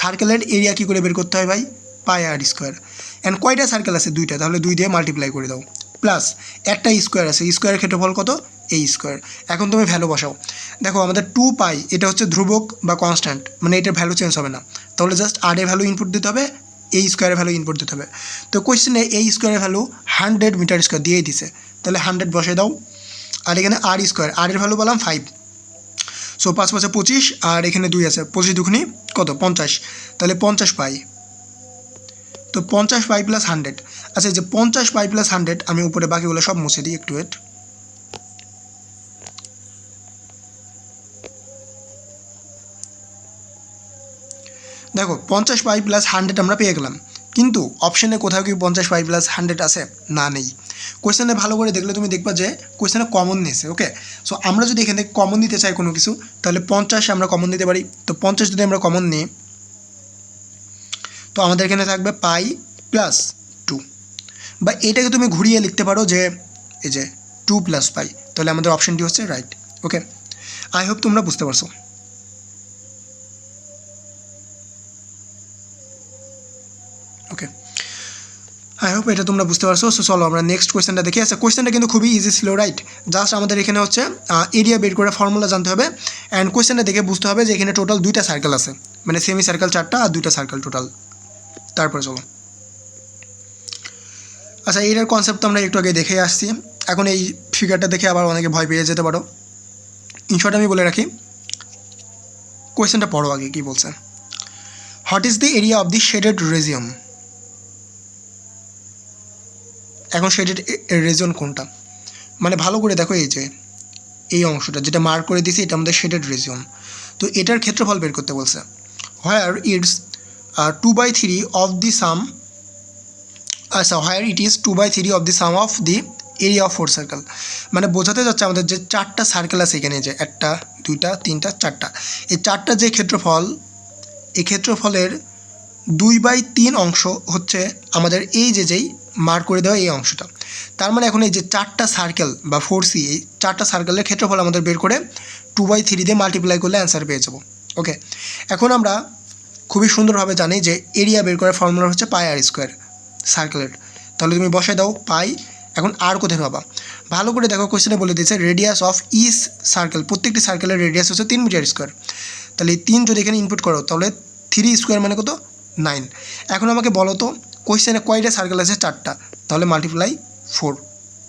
সার্কেলের এরিয়া কী করে বের করতে হয় ভাই? পাই আর স্কোয়ার। অ্যান্ড কয়টা সার্কেল আছে? 2টা, তাহলে 2 দিয়ে মাল্টিপ্লাই করে দাও। প্লাস একটা স্কোয়ার আছে, স্কোয়ারের ক্ষেত্রফল কত? এই স্কোয়ার। এখন তুমি ভ্যালু বসাও। দেখো আমাদের 2π এটা হচ্ছে ধ্রুবক বা কনস্ট্যান্ট, মানে এটার ভ্যালু চেঞ্জ হবে না, তাহলে জাস্ট আর এর ভ্যালু ইনপুট দিতে হবে, এই স্কোয়ারের ভ্যালু ইনপুট দিতে হবে। তো কোয়েশ্চেনে এই স্কোয়ারের ভ্যালু 100 মিটার স্কোয়ার দিয়েই দিছে, তাহলে 100 বসে দাও। আর এখানে আর স্কোয়ার, আর এর ভ্যালু বললাম 5, সো 5 5 25, আর এখানে 2 আছে, 25 দুগুনি কত 50, তাহলে 50π। তো 50π প্লাস 100, আচ্ছা এই যে 50π প্লাস 100 আমি উপরে বাকিগুলো সব মুছে দিই, একটু ওয়েট। দেখো 50π প্লাস 100 আমরা পেয়ে গেলাম, কিন্তু অপশানে কোথাও কি 50π প্লাস 100 আছে? না, নেই। কোয়েশ্চেনে ভালো করে দেখলে তুমি দেখবা যে কোয়েশ্চেনে কমন নিয়েছে। ওকে, সো আমরা যদি এখান থেকে কমন দিতে চাই কোনো কিছু, তাহলে 50 আমরা কমন দিতে পারি। তো 50 যদি আমরা কমন নিই, তো আমাদের এখানে থাকবে পাই প্লাস 2, বা এটাকে তুমি ঘুরিয়ে লিখতে পারো যে এই যে 2 প্লাস পাই, তাহলে আমাদের অপশানটি হচ্ছে রাইট। ওকে, আই হোপ তোমরা বুঝতে পারছো। ওকে, আই হোপ এটা তোমরা বুঝতে পারছো। সো চলো আমরা নেক্সট কোয়েশ্চেনটা দেখি। আচ্ছা, কোয়েশ্চেনটা কিন্তু খুবই ইজি ছিল, রাইট? জাস্ট আমাদের এখানে হচ্ছে এরিয়া বের করে ফর্মুলা জানতে হবে, অ্যান্ড কোয়েশ্চেনটা দেখে বুঝতে হবে যে এখানে টোটাল 2টা সার্কেল আছে, মানে সেমি সার্কেল 4টা আর 2টা সার্কেল টোটাল। তারপরে চলো, আচ্ছা এটার কনসেপ্ট তো আমরা একটু আগে দেখে আসছি। এখন এই ফিগারটা দেখে আবার অনেকে ভয় পেয়ে যেতে পারো। ইনশর্ট আমি বলে রাখি, কোয়েশ্চেনটা পড়ো আগে কী বলছে। What is the area of the shaded region? এখন শেডেড রিজন কোনটা, মানে ভালো করে দেখো, এই যে এই অংশটা যেটা মার্ক করে দিয়েছি এটা আমাদের শেডেড রিজন। তো এটার ক্ষেত্রফল বের করতে বলছে। হোয়ার ইটস 2/3 অফ দি সাম, আচ্ছা where it is 2/3 of the sum of the area of 4 circle. মানে বোঝাতে যাচ্ছে আমাদের যে 4টা সার্কেল আছে এখানে, যে 1টা 2টা 3টা 4টা, এই 4টা যে ক্ষেত্রফল, এই ক্ষেত্রফলের 2/3 অংশ হচ্ছে আমাদের এই যেই মার্ক করে দেওয়া এই অংশটা। তার মানে এখন এই যে 4টা সার্কেল বা 4C, এই 4টা সার্কেলের ক্ষেত্রফল আমাদের বের করে 2/3 দিয়ে মাল্টিপ্লাই করলে অ্যান্সার পেয়ে যাবো। ওকে, এখন আমরা খুবই সুন্দরভাবে জানি যে এরিয়া বের করার ফর্মুলা হচ্ছে পাই আর স্কোয়ার সার্কেলের। তাহলে তুমি বসাই দাও পাই। এখন আর কোথায় পাবা, ভালো করে দেখো, কোয়েশ্চেনে বলে দিয়েছে রেডিয়াস অফ ইচ সার্কেল, প্রত্যেকটি সার্কেলের রেডিয়াস হচ্ছে 3 মিটার স্কোয়ার। তাহলে এই 3 যদি এখানে ইনপুট করো, তাহলে 3 স্কোয়ার মানে কত 9। এখন আমাকে বলো তো কোয়েশ্চেনে কয়টা সার্কেল আছে? 4টা, তাহলে মাল্টিপ্লাই 4,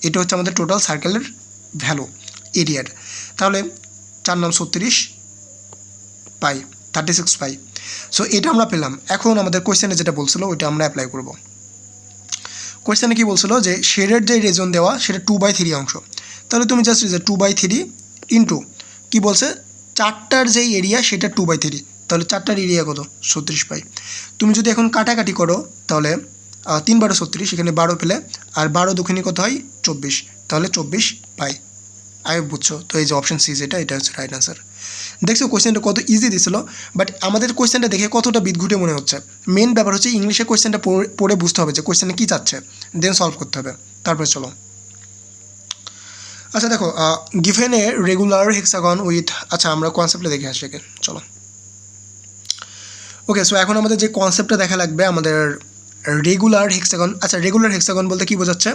এটা হচ্ছে আমাদের টোটাল সার্কেলের ভ্যালু এরিয়ার। তাহলে 4 নাম 36 পাই, 36 পাই। সো এটা আমরা পেলাম। এখন আমাদের কোয়েশ্চেনে যেটা বলছিল ওইটা আমরা অ্যাপ্লাই করব। কোয়েশ্চেনে কী বলছিল যে শেডের যে রিজন দেওয়া সেটা 2/3 অংশ, তাহলে তুমি জাস্ট যে 2/3 ইন্টু কী বলছে 4টার যেই এরিয়া সেটা 2/3, তাহলে 4টার এরিয়া কত 36 পাই। তুমি যদি এখন কাটাকাটি করো তাহলে 3 12 36, এখানে 12 পেলে, আর 12 দুখানি কত হয় 24, তাহলে 24 পাই। আই বুঝছো? তো এই যে অপশন সি যেটা, এটা হচ্ছে রাইট আনসার। দেখছো কোয়েশ্চেনটা কত ইজি দিছিল, বাট আমাদের কোয়েশ্চেনটা দেখে কতটা বিদঘুটে মনে হচ্ছে। মেন ব্যাপার হচ্ছে ইংলিশে কোয়েশ্চেনটা পড়ে বুঝতে হবে যে কোয়েশ্চেনে কী চাচ্ছে, দেন সলভ করতে হবে। তারপরে চলো, আচ্ছা দেখো given a regular hexagon with, আচ্ছা আমরা কনসেপ্টটা দেখে আসি আগে, চলো। ওকে, সো এখন আমাদের যে কনসেপ্টটা দেখা লাগবে আমাদের রেগুলার হেক্সাগন। আচ্ছা রেগুলার হেক্সাগন বলতে কী বোঝাচ্ছে?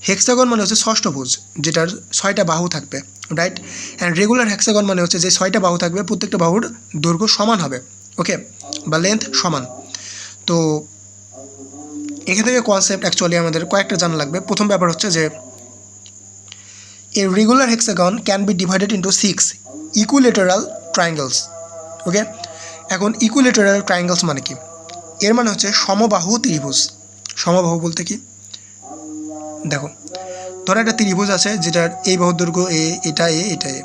হেক্সাগন মানে হচ্ছে ষষ্ঠভুজ, যেটার 6টা বাহু থাকবে, রাইট? অ্যান্ড রেগুলার হেক্সাগন মানে হচ্ছে যে 6টা বাহু থাকবে, প্রত্যেকটা বাহুর দৈর্ঘ্য সমান হবে, ওকে, বা লেন্থ সমান। তো এখান থেকে কনসেপ্ট অ্যাকচুয়ালি আমাদের কয়েকটা জানা লাগবে। প্রথম ব্যাপার হচ্ছে যে a regular hexagon can be divided into 6 equilateral triangles. Okay, এখন ইকুইলেটারাল ট্রায়াঙ্গেলস মানে কি? এর মানে হচ্ছে সমবাহু ত্রিভুজ। সমবাহু বলতে কি? দেখো ধরো একটা ত্রিভুজ আছে যেটার এই বাহুর দৈর্ঘ্য এ, এটা এ, এটা এ,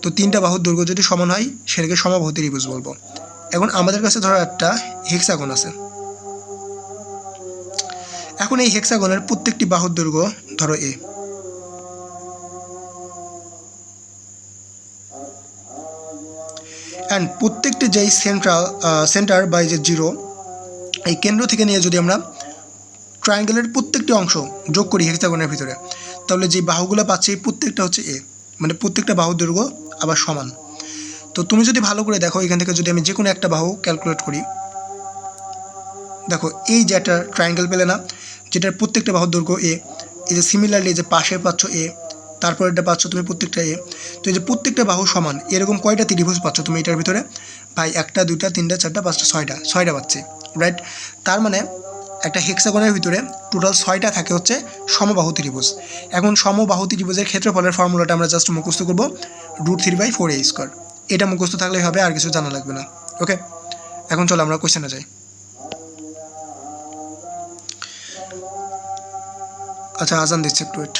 তো 3টা বাহুর দৈর্ঘ্য যদি সমান হয় সেটাকে সমবাহু ত্রিভুজ বলবো। এখন আমাদের কাছে ধরো একটা হেক্সাগন আছে। এখন এই হেক্সাগনের প্রত্যেকটি বাহুর দৈর্ঘ্য ধরো এ, অ্যান্ড প্রত্যেকটি যেই সেন্টার বা যে জিরো, এই কেন্দ্র থেকে নিয়ে যদি আমরা ট্রায়াঙ্গেলের প্রত্যেকটি অংশ যোগ করি হেক্সাগনের ভিতরে, তাহলে যে বাহুগুলো পাচ্ছি প্রত্যেকটা হচ্ছে এ, মানে প্রত্যেকটা বাহুর দৈর্ঘ্য আবার সমান। তো তুমি যদি ভালো করে দেখো, এখান থেকে যদি আমি যে কোনো একটা বাহু ক্যালকুলেট করি, দেখো এই যে একটা ট্রায়াঙ্গেল পেলে না, যেটার প্রত্যেকটা বাহুর দৈর্ঘ্য এ, এই যে সিমিলারলি যে পাশে পাচ্ছ এ, তারপর এটা পাচ্ছ তুমি প্রত্যেকটা এ। তো এই যে প্রত্যেকটা বাহু সমান এরকম কয়টা ত্রিভুজ পাচ্ছ তুমি এটার ভিতরে? ভাই 1টা 2টা 3টা 4টা 5টা 6টা পাচ্ছি, রাইট? তার মানে একটা হেক্সাগনের ভিতরে টোটাল 6টা থাকে হচ্ছে সমবাহু ত্রিভুজ। এখন সমবাহু ত্রিভুজের ক্ষেত্রফলের ফর্মুলাটা আমরা জাস্ট মুখস্থ করব, √3/4a²। এটা মুখস্থ থাকলেই হবে, আর কিছু জানা লাগবে না। ওকে, এখন চলো আমরা কোশ্চেনে যাই। আচ্ছা, আজান দিচ্ছে, একটু ওয়েট।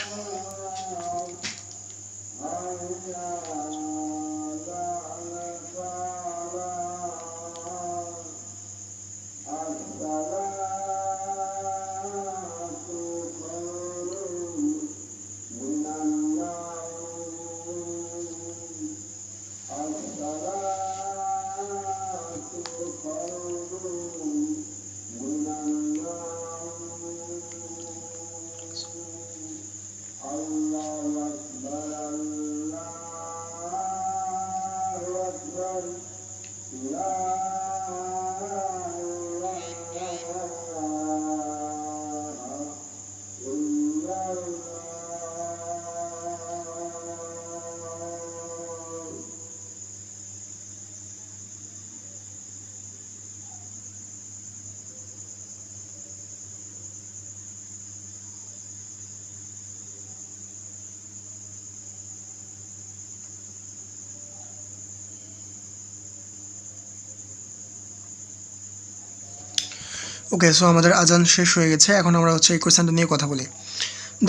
ওকে, সো আমাদের আজান শেষ হয়ে গেছে। এখন আমরা হচ্ছে এই কোয়েশ্চেনটা নিয়ে কথা বলি।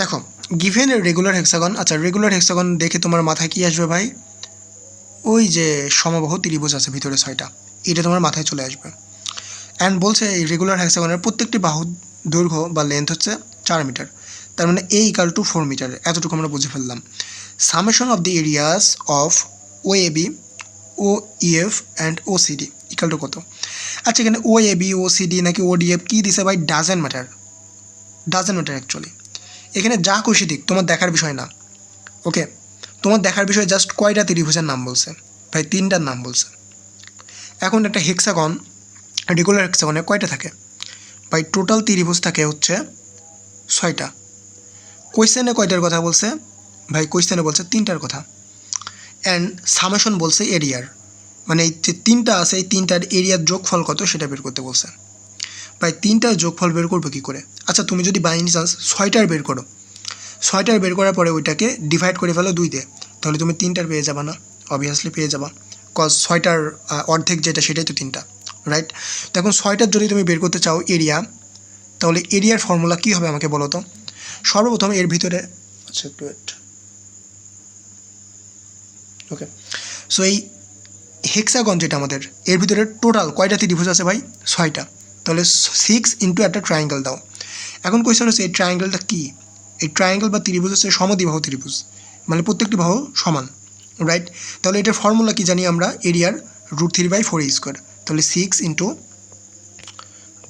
দেখো, গিভেন রেগুলার হেক্সাগন, আচ্ছা রেগুলার হেক্সাগন দেখে তোমার মাথায় কী আসবে ভাই? ওই যে সমবাহু ত্রিভুজ আছে ভিতরে 6টা, এটা তোমার মাথায় চলে আসবে। অ্যান্ড বলছে এই রেগুলার হেক্সাগনের প্রত্যেকটি বাহু দৈর্ঘ্য বা লেন্থ হচ্ছে 4 মিটার। তার মানে A=4 মিটার, এতটুকু আমরা বুঝে ফেললাম। Summation of the areas of OAB, OEF and OCD equal to কত? আচ্ছা, এখানে OAB OCD নাকি ODF কী দিছে ভাই? Doesn't matter actually. এখানে যা খুশি দিক, তোমার দেখার বিষয় না। ওকে, তোমার দেখার বিষয় জাস্ট কয়টা ত্রিভুজের নাম বলছে ভাই? 3টার নাম বলছে। এখন একটা হেক্সাগন, রেগুলার হেক্সাগনে কয়টা থাকে ভাই? টোটাল ত্রিভুজ থাকে হচ্ছে 6টা। কোয়েশ্চেনে কয়টার কথা বলছে ভাই? কোয়েশ্চেনে বলছে 3টার কথা। অ্যান্ড সামেশন বলছে এরিয়ার, মানে এই যে 3টা আছে এই 3টার এরিয়ার যোগফল কত সেটা বের করতে বলছে। ভাই 3টার যোগফল বের করবো কী করে? আচ্ছা, তুমি যদি বাই এনি চান্স 6টার বের করো, 6টার বের করার পরে ওইটাকে ডিভাইড করে ফেলো 2 দিয়ে, তাহলে তুমি 3টার পেয়ে যাবা না? অবভিয়াসলি পেয়ে যাবা, কজ 6টার অর্ধেক যেটা সেটাই তো 3টা, রাইট? তো এখন 6টার যদি তুমি বের করতে চাও এরিয়া, তাহলে এরিয়ার ফর্মুলা কী হবে আমাকে বলো তো? সর্বপ্রথম এর ভিতরে, আচ্ছা একটু ওয়েট। ওকে, সো এই হেক্সাগন যেটা আমাদের, এর ভিতরে টোটাল কয়টা ত্রিভুজ আছে ভাই? 6টা। তাহলে 6 ইন্টু একটা ট্রায়াঙ্গেল দাও। এখন কোয়েশ্চেন হচ্ছে এই ট্রায়াঙ্গেলটা কী? এই ট্রায়াঙ্গেল বা ত্রিভুজ হচ্ছে সমদ্বিবাহু ত্রিভুজ, মানে প্রত্যেকটি বাহু সমান, রাইট? তাহলে এটার ফর্মুলা কি জানি আমরা? এরিয়ার √3/4a²। তাহলে 6 ইন্টু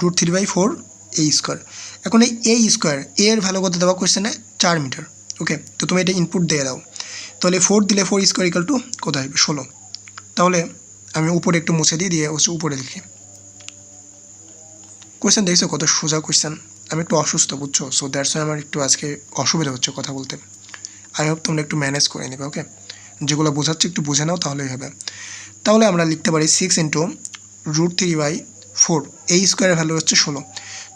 √3/4a²। এখন এই a², এর ভ্যালু কত দেওয়া কোয়েশ্চেনে? 4 মিটার। ওকে, তো তুমি এটা ইনপুট দিয়ে দাও। তাহলে 4 দিলে 4² ইকাল টু কত আসবে? 16। তাহলে আমি উপরে একটু মুছে দিয়ে হচ্ছে উপরে লিখি। কোয়েশ্চেন দেখছো কত সোজা কোয়েশ্চেন? আমি একটু অসুস্থ, বুঝছো? সো দ্যাটস ওয়াই আমার একটু আজকে অসুবিধা হচ্ছে কথা বলতে। আই হোপ তোমরা একটু ম্যানেজ করে নেবে। ওকে, যেগুলো বোঝাচ্ছি একটু বুঝে নাও, তাহলেই হবে। তাহলে আমরা লিখতে পারি 6 ইন্টু √3/4, a² ভ্যালু হচ্ছে 16।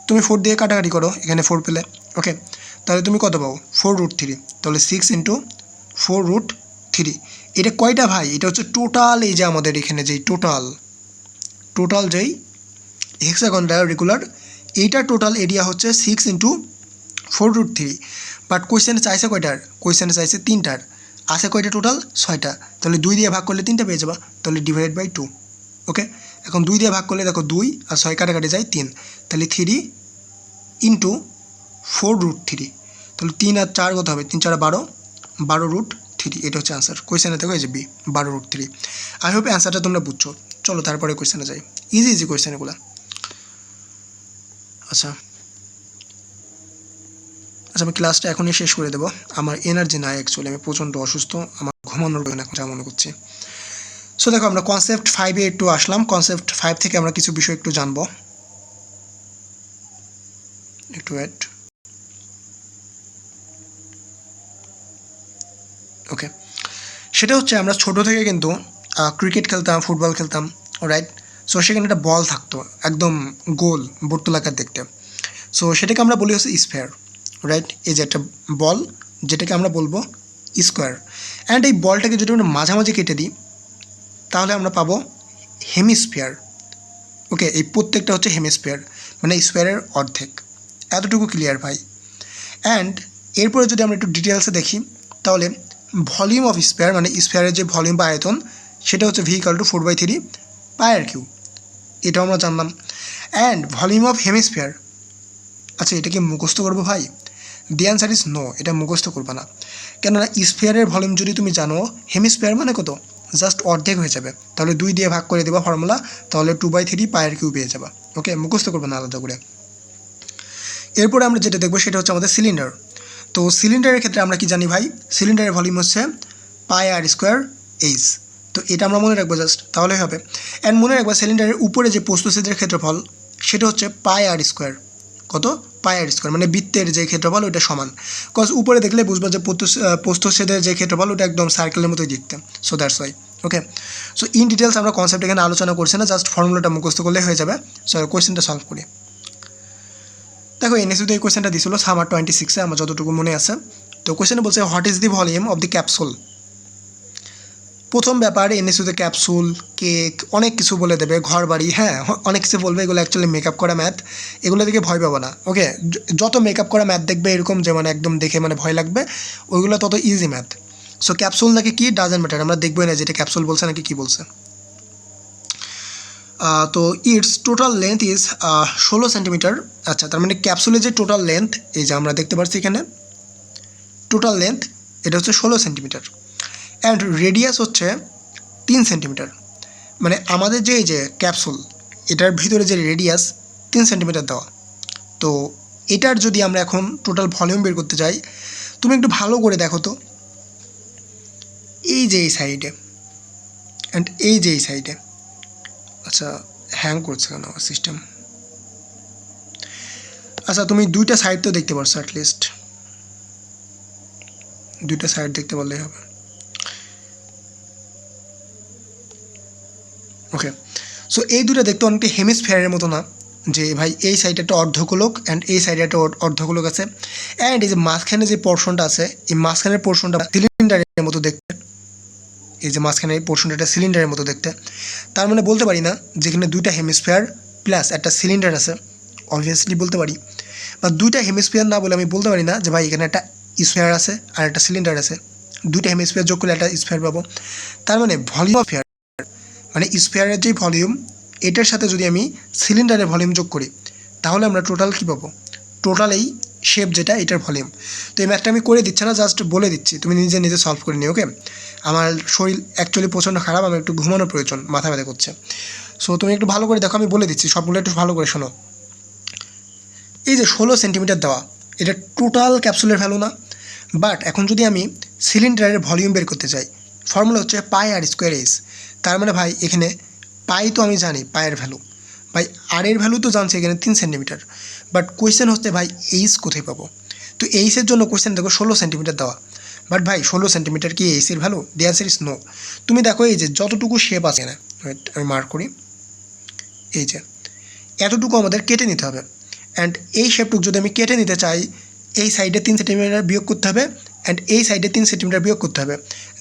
তুমি 4 দিয়ে কাটাকাটি করো, এখানে 4 পেলে। ওকে, তাহলে তুমি কত পাও? 4√3। তাহলে 6 ইন্টু 4√3, এটা কয়টা ভাই? এটা হচ্ছে টোটাল, এই যে আমাদের এখানে যেই টোটাল যেই হেক্সাগনটা রেগুলার, এইটার টোটাল এরিয়া হচ্ছে 6 ইন্টু 4√3। বাট কোয়েশ্চেনে চাইছে কয়টার? কোয়েশ্চেনে চাইছে 3টার। আছে কয়টা টোটাল? 6টা। তাহলে 2 দিয়ে ভাগ করলে 3টা পেয়ে যাবা, তাহলে /2। ওকে, এখন 2 দিয়ে ভাগ করলে দেখো 2 আর 6 কাটাকাটি যায় 3, তাহলে 3 ইন্টু 4√3। তাহলে 3 আর 4 কত হবে? 3 4 12, 12√3। এটা হচ্ছে অ্যান্সার। কোয়েশ্চেনে দেখো এই যে বি, 12√3। আই হোপ অ্যান্সারটা তোমরা বুঝছো। চলো তারপরে কোয়েশ্চেনে যাই। ইজি কোয়েশ্চেন এগুলো। আচ্ছা, আমি ক্লাসটা এখনই শেষ করে দেবো। আমার এনার্জি নাই অ্যাকচুয়ালি, আমি প্রচণ্ড অসুস্থ, আমার ঘুমানোর জন্য এখন যা মনে করছি। সো দেখো, আমরা কনসেপ্ট 5-এ একটু আসলাম। কনসেপ্ট 5 থেকে আমরা কিছু বিষয় একটু জানবো। একটু ওয়েট। সেটা হচ্ছে আমরা ছোটো থেকে কিন্তু ক্রিকেট খেলতাম, ফুটবল খেলতাম, রাইট? সো সেখানে একটা বল থাকতো একদম গোল বর্তুলাকার দেখতে। সো সেটাকে আমরা বলি হচ্ছে স্ফেয়ার, রাইট? এই যে একটা বল যেটাকে আমরা বলবো স্কোয়ার। অ্যান্ড এই বলটাকে যদি আমরা মাঝামাঝি কেটে দিই তাহলে আমরা পাবো হেমিস্ফিয়ার। ওকে, এই প্রত্যেকটা হচ্ছে হেমিস্ফিয়ার, মানে স্কোয়ারের অর্ধেক। এতটুকু ক্লিয়ার ভাই? অ্যান্ড এরপরে যদি আমরা একটু ডিটেলসে দেখি তাহলে ভলিউম অফ স্ফিয়ার, মানে স্ফিয়ারের যে ভলিউম বা আয়তন, সেটা হচ্ছে v=4/3 πr3। এটাও আমরা জানলাম। অ্যান্ড ভলিউম অফ হেমিস্ফিয়ার, আচ্ছা এটা কি মুখস্থ করবো ভাই? দি অ্যান্সার ইজ নো, এটা মুখস্থ করবে না। কেননা স্ফিয়ারের ভলিউম যদি তুমি জানো, হেমিস্ফিয়ার মানে কত, জাস্ট অর্ধেক হয়ে যাবে। তাহলে 2 দিয়ে ভাগ করে দেবা ফর্মুলা, তাহলে 2/3 πr3 পেয়ে যাবা। ওকে, মুখস্থ করবে না আলাদা করে। এরপরে আমরা যেটা দেখবো সেটা হচ্ছে আমাদের সিলিন্ডার। তো সিলিন্ডারের ক্ষেত্রে আমরা কি জানি ভাই? সিলিন্ডারের ভলিউম হচ্ছে πr²h। তো এটা আমরা মনে রাখবো জাস্ট, তাহলেই হবে। অ্যান্ড মনে রাখবো সিলিন্ডারের উপরে যে প্রস্থচ্ছেদের ক্ষেত্রফল সেটা হচ্ছে πr²। কত? πr², মানে বৃত্তের যে ক্ষেত্রফল ওটা সমান। কজ উপরে দেখলে বুঝবো যে প্রস্থচ্ছেদের যে ক্ষেত্রফল ওটা একদম সার্কেলের মতোই দেখতে। So that's why. Okay, so in details আমরা কনসেপ্ট এখানে আলোচনা করছি না, জাস্ট ফর্মুলাটা মুখস্থ করলে হয়ে যাবে। সো কোয়েশ্চেনটা সলভ করি। দেখো এনএসইউতে এই কোয়েশ্চেনটা দিয়েছিল সামার 26-এ, আমার যতটুকু মনে আছে। তো কোয়েশ্চেনে বলছে what is the volume of the capsule. প্রথম ব্যাপার, এনএসইউতে ক্যাপসুল, কেক, অনেক কিছু বলে দেবে, ঘর বাড়ি, হ্যাঁ অনেক কিছু বলবে। এগুলো অ্যাকচুয়ালি মেকআপ করা ম্যাথ, এগুলো দেখে ভয় পাবো না। ওকে, যত মেকআপ করা ম্যাথ দেখবে এরকম যে মানে একদম দেখে মানে ভয় লাগবে, ওইগুলো তত ইজি ম্যাথ। সো ক্যাপসুল নাকি কি ডাজেন্ট ম্যাটার, আমরা দেখবোই না যেটা ক্যাপসুল বলছে নাকি কী বলছে। তো it's total length is 16 centimetre. আচ্ছা, তার মানে ক্যাপসুলের যে টোটাল লেন্থ, এই যে আমরা দেখতে পাচ্ছি এখানে টোটাল লেন্থ, এটা হচ্ছে 16 সেন্টিমিটার। অ্যান্ড রেডিয়াস হচ্ছে 3 সেন্টিমিটার। মানে আমাদের যে এই যে ক্যাপসুল, এটার ভিতরে যে রেডিয়াস 3 সেন্টিমিটার দেওয়া। তো এটার যদি আমরা এখন টোটাল ভলিউম বের করতে চাই, তুমি একটু ভালো করে দেখো তো, এই যে এই সাইডে অ্যান্ড এই যে এই সাইডে। আচ্ছা, হ্যাং করছে কেন আমার সিস্টেম? আচ্ছা, তুমি দুইটা সাইড তো দেখতে পারছো, অ্যাটলিস্ট দুইটা সাইড দেখতে পারলেই হবে। ওকে, সো এই দুটো দেখতে অনেকটা হেমিস্ফিয়ারের মতো না, যে ভাই এই সাইডে একটা অর্ধগোলক অ্যান্ড এই সাইডে একটা অর্ধগোলক আছে। অ্যান্ড এই যে মাঝখানে যে পোর্শনটা আছে, এই মাঝখানের পোর্শনটা সিলিন্ডারের মতো দেখতে। এই যে মাঝখানে এই পোর্শনটা একটা সিলিন্ডারের মতো দেখতে। তার মানে বলতে পারি না যেখানে দুইটা হেমিস্ফিয়ার প্লাস একটা সিলিন্ডার আছে, অবভিয়াসলি বলতে পারি। বা দুইটা হেমিস্ফিয়ার না বলে আমি বলতে পারি না যে ভাই এখানে একটা স্ফিয়ার আছে আর একটা সিলিন্ডার আছে, দুইটা হেমিস্ফিয়ার যোগ করলে একটা স্ফিয়ার পাবো। তার মানে ভলিউম অফ স্ফিয়ার, মানে স্ফিয়ারের যে ভলিউম, এটার সাথে যদি আমি সিলিন্ডারের ভলিউম যোগ করি তাহলে আমরা টোটাল কী পাবো? টোটাল এই শেপ যেটা, এটার ভলিউম। তো এই ম্যাথটা আমি করে দিচ্ছি না, জাস্ট বলে দিচ্ছি, তুমি নিজে নিজে সলভ করে নিও। ওকে, আমার শরীর অ্যাকচুয়ালি প্রচণ্ড খারাপ, আমার একটু ঘুমানোর প্রয়োজন, মাথা ব্যথা করছে। সো তুমি একটু ভালো করে দেখো, আমি বলে দিচ্ছি সবগুলো, একটু ভালো করে শোনো। এই যে 16 সেন্টিমিটার দেওয়া, এটা টোটাল ক্যাপসুলের ভ্যালু না। বাট এখন যদি আমি সিলিন্ডারের ভলিউম বের করতে চাই, ফর্মুলা হচ্ছে πr²h। তার মানে ভাই এখানে পাই তো আমি জানি পায়ের ভ্যালু, ভাই আর এর ভ্যালু তো জানছি এখানে 3 সেন্টিমিটার। বাট কোয়েশ্চেন হচ্ছে ভাই এইচ কোথায় পাবো? তো এইচের জন্য কোয়েশ্চেন দেখো 16 সেন্টিমিটার দেওয়া, বাট ভাই 16 সেন্টিমিটার কি এইচের value? The answer is no. তুমি দেখো এই যে যতটুকু শেপ আছে না, আমি মার্ক করি, এই যে এতটুকু আমাদের কেটে নিতে হবে। অ্যান্ড এই শেপটুকু যদি আমি কেটে নিতে চাই, এই সাইডে 3 সেন্টিমিটার বিয়োগ করতে হবে অ্যান্ড এই সাইডে 3 সেন্টিমিটার বিয়োগ করতে হবে,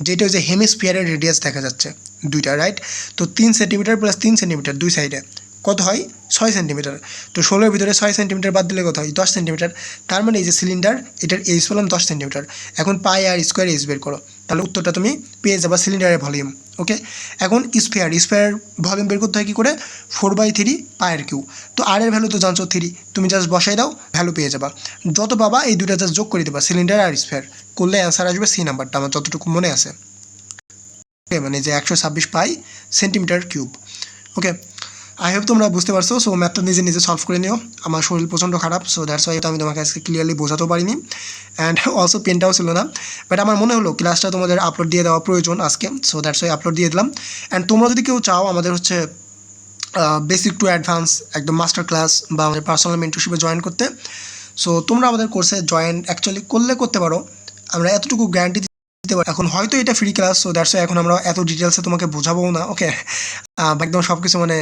যেটা হচ্ছে হেমিস্ফিয়ারের রেডিয়াস দেখা যাচ্ছে দুইটা, রাইট? তো 3 সেন্টিমিটার প্লাস 3 সেন্টিমিটার দুই সাইডে কত হয়? 6 সেন্টিমিটার। তো 16-এর ভিতরে 6 সেন্টিমিটার বাদ দিলে কত হয়? 10 সেন্টিমিটার। তার মানে এই যে সিলিন্ডার, এটার এইচ পেলাম 10 সেন্টিমিটার। এখন πr² বের করো, তাহলে উত্তরটা তুমি পেয়ে যাবা সিলিন্ডারের ভলিউম। ওকে, এখন স্ফিয়ার ভলিউম বের করতে হয় কী করে? 4/3 πr3। তো আর এর ভ্যালু তো জানছো 3, তুমি জাস্ট বসাই দাও, ভ্যালু পেয়ে যাবা। যত পাবা এই দুটা জাস্ট যোগ করে দেবা, সিলিন্ডার আর স্ফিয়ার করলে অ্যান্সার আসবে সি নাম্বারটা, আমার যতটুকু মনে আছে। ওকে, মানে যে 126 pi centimetre cube. Okay, I hope তোমরা বুঝতে পারছো। সো ম্যাথটা নিজে নিজে সলভ করে নিও। আমার শরীর প্রচণ্ড খারাপ, সো দ্যাটস ওয়াই আমি তোমাকে আজকে ক্লিয়ারলি বোঝাতেও পারিনি, অ্যান্ড অলসো পেনটাও ছিল না। বাট আমার মনে হলো ক্লাসটা তোমাদের আপলোড দিয়ে দেওয়া প্রয়োজন আজকে, সো দ্যাটস ওয়াই আপলোড দিয়ে দিলাম। অ্যান্ড তোমরা যদি কেউ চাও আমাদের হচ্ছে বেসিক টু অ্যাডভান্স একদম মাস্টার ক্লাস বা আমাদের পার্সোনাল মেন্টরশিপে জয়েন করতে, সো তোমরা আমাদের কোর্সে জয়েন অ্যাকচুয়ালি করতে পারো। আমরা এতটুকু গ্যারান্টি দিতে পারি। এখন হয়তো এটা ফ্রি ক্লাস, সো দ্যাটস এখন আমরা এত ডিটেলসে তোমাকে বোঝাবো না। ওকে, একদম সবকিছু মানে